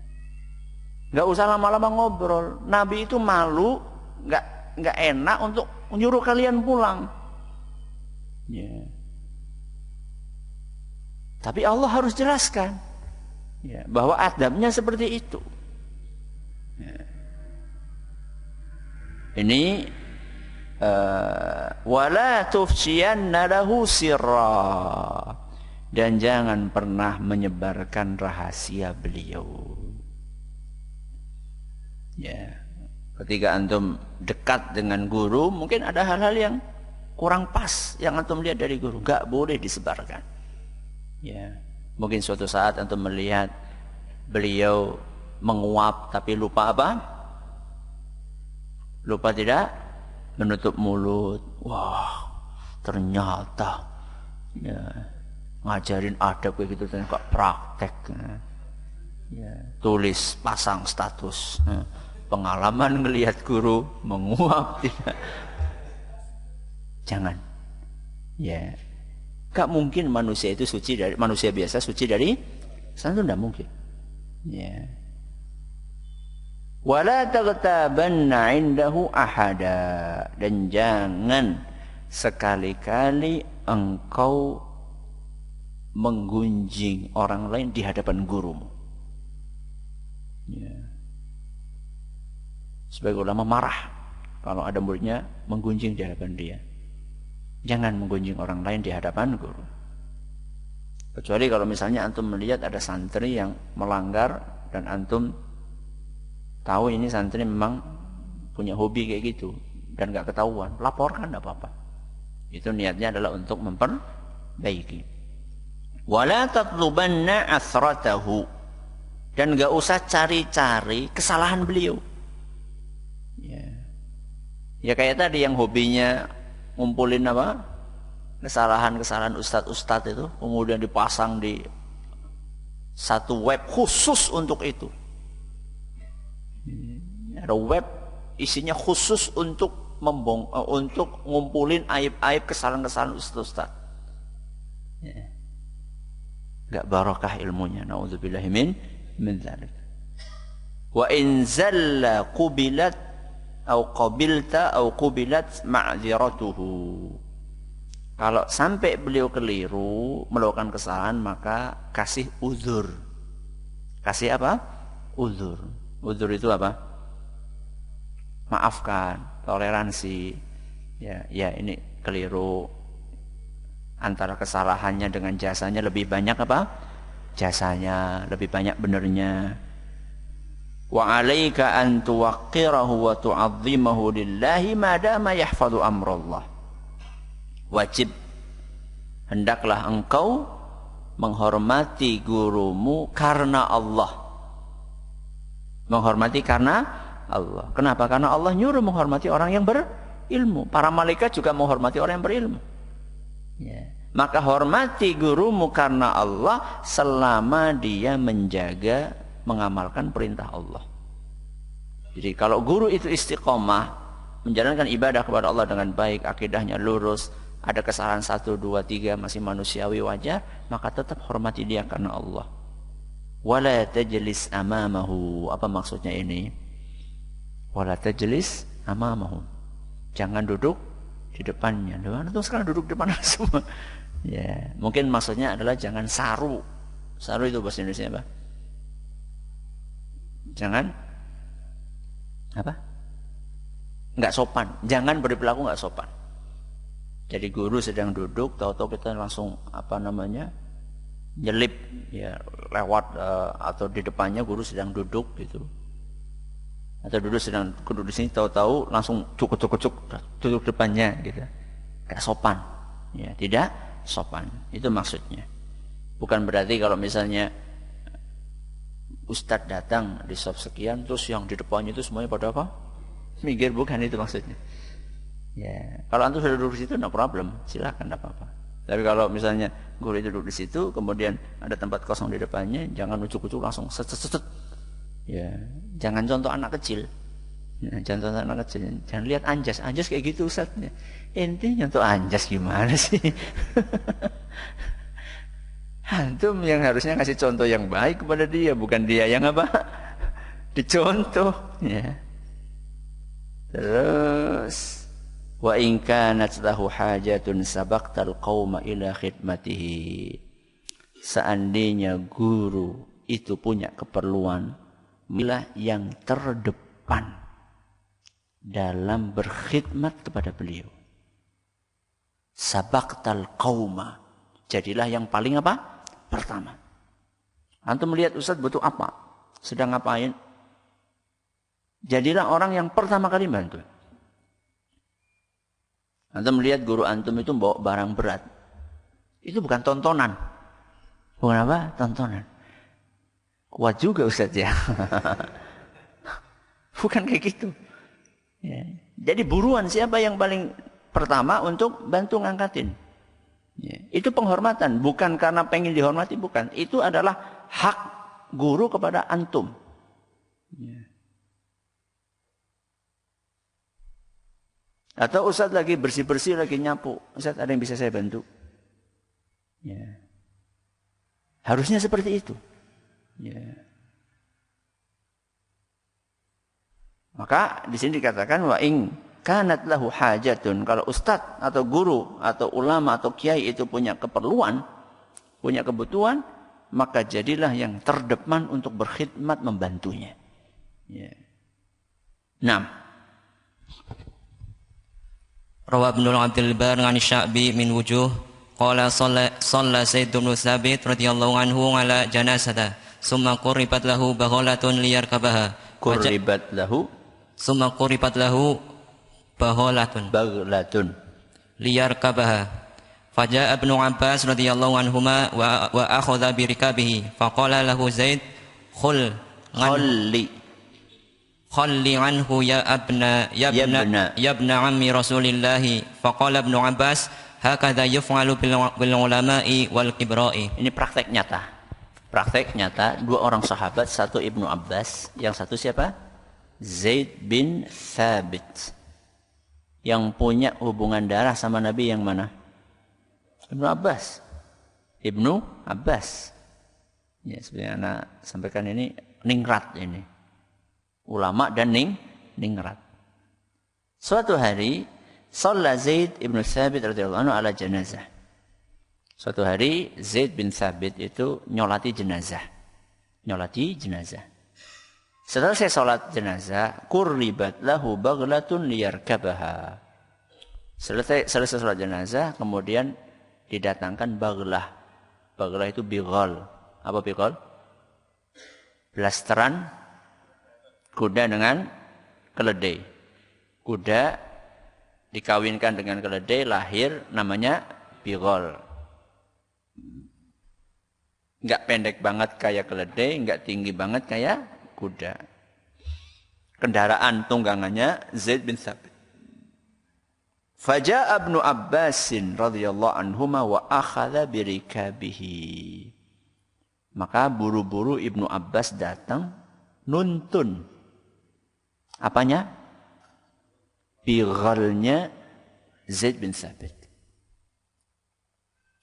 Enggak usah lama-lama ngobrol. Nabi itu malu, enggak enak untuk menyuruh kalian pulang. Ya. Tapi Allah harus jelaskan. Ya, bahwa adabnya seperti itu. Ya. Ini wala tufshiyanna lahu sirra, dan jangan pernah menyebarkan rahasia beliau. Ya, ketika antum dekat dengan guru, mungkin ada hal-hal yang kurang pas yang antum lihat dari guru, enggak boleh disebarkan. Ya, mungkin suatu saat antum melihat beliau menguap tapi lupa apa? Lupa tidak menutup mulut. Wah, ternyata ya, ngajarin adab kayak gitu ternyata praktek. Ya, tulis pasang status. Pengalaman ngelihat guru menguap tidak. Jangan. Ya. Gak mungkin manusia itu suci dari manusia biasa suci dari sana, itu tidak mungkin. Ya. Wala taghtabanna 'indahu ahada, dan jangan sekali-kali engkau menggunjing orang lain di hadapan gurumu. Ya. Sebagai ulama marah kalau ada muridnya menggunjing di hadapan dia. Jangan menggunjing orang lain di hadapan guru. Kecuali kalau misalnya antum melihat ada santri yang melanggar dan antum tahu ini santri memang punya hobi kayak gitu dan gak ketahuan, laporkan, tidak apa-apa. Itu niatnya adalah untuk memperbaiki. Wala tatlubanna asratahu, dan gak usah cari-cari kesalahan beliau. Ya kayak tadi yang hobinya ngumpulin apa? Kesalahan-kesalahan ustadz-ustadz itu, kemudian dipasang di satu web khusus untuk itu. Ada web isinya khusus untuk untuk ngumpulin aib-aib kesalahan-kesalahan ustadz. Ya. Gak barakah ilmunya. Na'udzubillahi min dzalik. Wa in zalla qubilat au qabilta au qubilat ma'dziratuhu. Kalau sampai beliau keliru melakukan kesalahan, maka kasih uzur. Kasih apa? Uzur. Uzur itu apa? Maafkan, toleransi. Ya, ini keliru. Antara kesalahannya dengan jasanya lebih banyak apa? Jasanya lebih banyak benernya. Wa 'alaika an tuwaqqirahu wa tu'azzimahu lillahi ma dama yahfazu amrullah. Wajib hendaklah engkau menghormati gurumu karena Allah. Menghormati karena Allah. Kenapa? Karena Allah nyuruh menghormati orang yang berilmu. Para malaikat juga menghormati orang yang berilmu. Ya. Maka hormati gurumu karena Allah selama dia menjaga, mengamalkan perintah Allah. Jadi kalau guru itu istiqomah, menjalankan ibadah kepada Allah dengan baik, akidahnya lurus, ada kesalahan 1, 2, 3 masih manusiawi wajar, maka tetap hormati dia karena Allah. Wala tajlis amamahu. Apa maksudnya ini? Wala tajlis amamahu. Jangan duduk di depannya. Itu sekarang duduk di depan semua. Ya, mungkin maksudnya adalah jangan saru. Saru itu bahasa Indonesia apa? Jangan apa? Enggak sopan. Jangan berperilaku enggak sopan. Jadi guru sedang duduk, tahu-tahu kita langsung nyelip ya lewat atau di depannya guru sedang duduk gitu. Atau sedang duduk di sini, tahu-tahu langsung cuk duduk depannya gitu. Enggak sopan. Ya, tidak sopan. Itu maksudnya. Bukan berarti kalau misalnya Ustadz datang di sop sekian, terus yang di depannya itu semuanya pada apa? Minggir, bukan itu maksudnya. Ya, kalau antum sudah duduk di situ, no problem, silakan, tidak apa-apa. Tapi kalau misalnya guru itu duduk di situ, kemudian ada tempat kosong di depannya, jangan ucuk-ucuk langsung set. Ya, jangan contoh anak kecil. Ya, jangan contoh anak kecil. Jangan lihat anjas kayak gitu Ustaz. Ya. Ente nyontoh anjas gimana sih? Antum yang harusnya kasih contoh yang baik kepada dia, bukan dia yang apa? Dicontoh. Ya. Terus wa in kanat lahu hajatun sabaqtal qauma ila khidmatihi. Seandainya guru itu punya keperluan, milah yang terdepan dalam berkhidmat kepada beliau. Sabaqtal qauma. Jadilah yang paling apa? Pertama. Antum melihat Ustaz butuh apa? Sedang ngapain? Jadilah orang yang pertama kali bantu. Antum melihat guru antum itu bawa barang berat. Itu bukan tontonan. Bukan apa? Tontonan. Kuat juga Ustaz ya. Bukan kayak gitu. Ya. Jadi buruan siapa yang paling pertama untuk bantu ngangkatin. Ya. Itu penghormatan. Bukan karena pengen dihormati. Bukan. Itu adalah hak guru kepada antum. Ya. Atau Ustaz lagi bersih-bersih, lagi nyapu. Ustaz ada yang bisa saya bantu? Ya. Harusnya seperti itu. Ya. Maka di sini dikatakan wa in kanat lahu hajatun, kalau ustaz atau guru atau ulama atau kiai itu punya keperluan, punya kebutuhan, maka jadilah yang terdepan untuk berkhidmat membantunya. Ya. 6. Rawa Ibnu Abdul Bar an Sya'bi min wujuh qala shalla Zaid bin Tsabit radhiyallahu anhu ala janazata summa quribat lahu baghalatun liyarkabaha quribat lahu summa quribat lahu baghalatun liyarkabaha faja'a Ibnu Abbas radhiyallahu anhuma wa akhadha bi rikabihi faqala lahu Zaid khalli anhu ya abna ammi Rasulillahi faqala Ibnu Abbas hakadha yuf'alu bil ulama'i wal kibra'i. Ini praktek nyata. Praktek nyata dua orang sahabat, satu Ibnu Abbas, yang satu siapa? Zaid bin Thabit. Yang punya hubungan darah sama Nabi yang mana? Ibnu Abbas. Ibnu Abbas. Ya, seperti anak sampaikan ini ningrat ini. Ulama dan ningrat. Suatu hari shalla Zaid bin Thabit radhiyallahu anhu ala jenazah. Suatu hari Zaid bin Thabit itu nyolati jenazah. Setelah saya sholat jenazah, qurribat lahu baghlatun liyarkabaha. Selesai sholat jenazah, kemudian didatangkan baghlah. Baghlah itu bighal. Apa bighal? Blasteran kuda dengan keledai. Kuda dikawinkan dengan keledai, lahir namanya bighal. Enggak pendek banget kayak keledai, enggak tinggi banget kayak kuda. Kendaraan tunggangannya Zaid bin Thabit. Faja'a Ibnu Abbasin radhiyallahu anhuma wa akhadha birikabihi. Maka buru-buru Ibnu Abbas datang nuntun. Apanya? Bighalnya Zaid bin Thabit.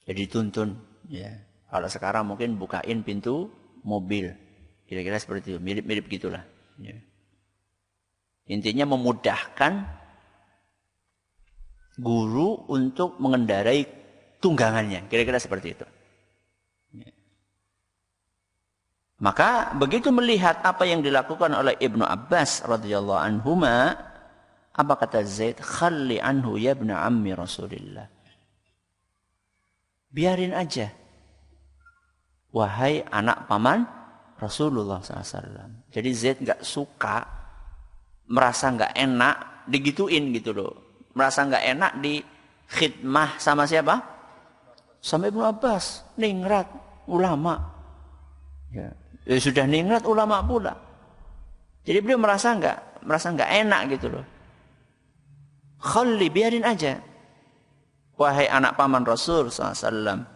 Jadi tuntun. Ya. Kalau sekarang mungkin bukain pintu mobil. Kira-kira seperti itu. Mirip-mirip gitulah. Ya. Intinya memudahkan guru untuk mengendarai tunggangannya. Kira-kira seperti itu. Ya. Maka begitu melihat apa yang dilakukan oleh Ibnu Abbas radhiyallahu anhuma, apa kata Zaid? Khalli anhu ya ibna ammi Rasulillah. Biarin aja. Wahai anak paman Rasulullah SAW. Jadi Zaid nggak suka, merasa nggak enak digituin gitu loh. Merasa nggak enak di khidmah sama siapa? Sama Ibnu Abbas, ningrat, ulama. Ya. Ya sudah ningrat ulama pula. Jadi beliau merasa nggak enak gitu loh. Khalli, biarin aja. Wahai anak paman Rasul SAW.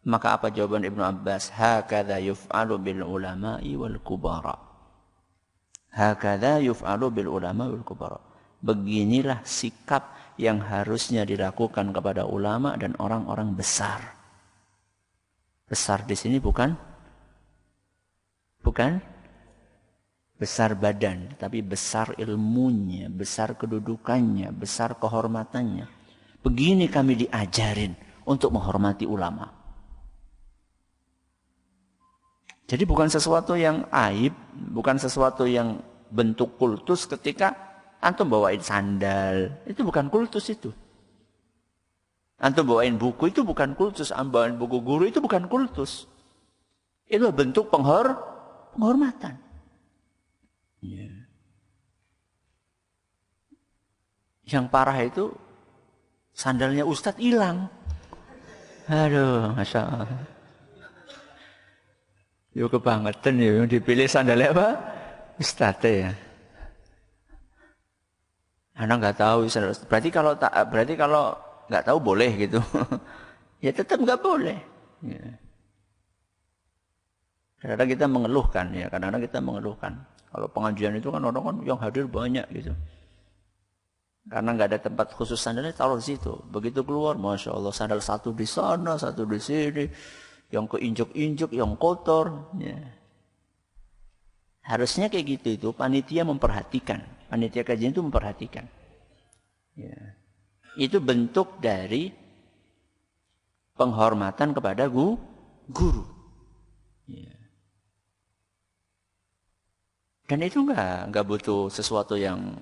Maka apa jawaban Ibnu Abbas? Hakadha yuf'alu bil ulama'i wal kubara. Hakadha yuf'alu bil ulama'i wal kubara. Beginilah sikap yang harusnya dilakukan kepada ulama dan orang-orang besar. Besar di sini bukan besar badan, tapi besar ilmunya, besar kedudukannya, besar kehormatannya. Begini kami diajarin untuk menghormati ulama. Jadi bukan sesuatu yang aib, bukan sesuatu yang bentuk kultus ketika Antum bawain sandal, itu bukan kultus itu. Antum bawain buku, itu bukan kultus. Bawain buku guru, itu bukan kultus. Itu bentuk penghormatan. Ya. Yang parah itu, sandalnya Ustadz hilang. Aduh, Masya Allah. Yo kebangetan ya, yang dipilih sandalnya apa? Ustadz ya. Anak nggak tahu, berarti kalau nggak tahu boleh gitu. Ya tetap nggak boleh. Ya. Kadang-kadang kita mengeluhkan ya, kadang-kadang kita mengeluhkan. Kalau pengajian itu kan orang kan yang hadir banyak gitu. Karena nggak ada tempat khusus sandalnya, taruh di situ. Begitu keluar, Masya Allah, sandal satu di sana, satu di sini. Yang keinjek-injek, yang kotor. Ya. Harusnya kayak gitu itu, panitia memperhatikan. Panitia kajian itu memperhatikan. Ya. Itu bentuk dari penghormatan kepada guru. Ya. Dan itu enggak butuh sesuatu yang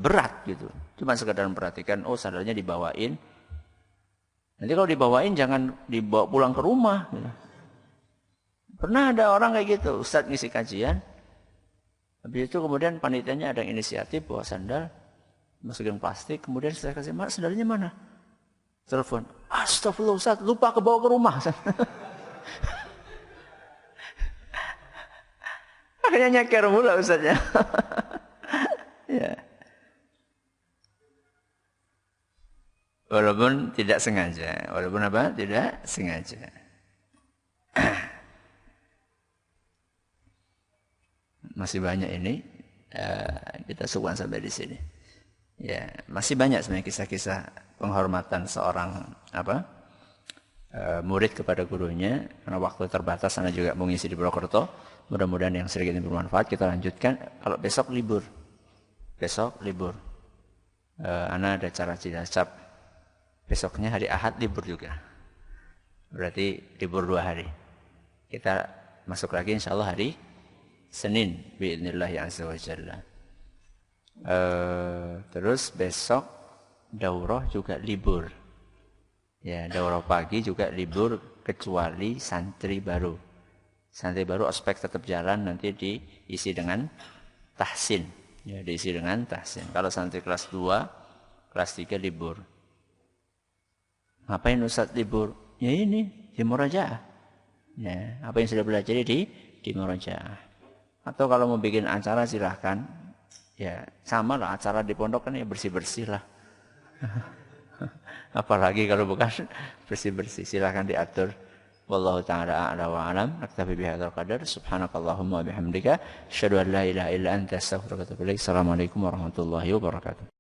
berat gitu. Cuma sekedar memperhatikan, oh sandalnya dibawain. Nanti kalau dibawain jangan dibawa pulang ke rumah. Gitu. Pernah ada orang kayak gitu, Ustadz ngisi kajian. Habis itu kemudian panitianya ada yang inisiatif bawa sandal, masukin plastik, kemudian saya kasih, sandalnya mana? Telepon, astagfirullah Ustadz, lupa kebawa ke rumah. Akhirnya nyeker mula Ustadznya. Ya. Walaupun tidak sengaja. Walaupun apa? Tidak sengaja. Masih banyak ini. Kita sukan sampai di sini. Ya, masih banyak sebenarnya kisah-kisah penghormatan seorang murid kepada gurunya. Karena waktu terbatas, Anda juga mengisi di Purwokerto. Mudah-mudahan yang sedikit ini bermanfaat. Kita lanjutkan. Kalau besok libur. Anda ada cara Cilacap. Besoknya hari Ahad libur juga. Berarti libur 2 hari. Kita masuk lagi insya Allah hari Senin. Bi'idnillahi azza wa jalla. Terus besok daurah juga libur. Ya, daurah pagi juga libur kecuali santri baru. Santri baru ospek tetap jalan, nanti diisi dengan tahsin. Ya, diisi dengan tahsin. Kalau santri kelas 2, kelas 3 libur. Ngapain Ustadz libur? Ya ini, di murajaah. Ya, apa yang sudah belajar di murajaah. Atau kalau mau bikin acara silahkan. Ya, sama lah acara di pondok kan ya bersih-bersih lah. Apalagi kalau bukan bersih-bersih, silahkan diatur. Wallahu ta'ala a'la wa alam. Naktafi bihadzal qadar. Subhanakallahumma wa bihamdika asyhadu an la ilaha illa anta astaghfiruka wa atubu ilaik. Assalamualaikum warahmatullahi wabarakatuh.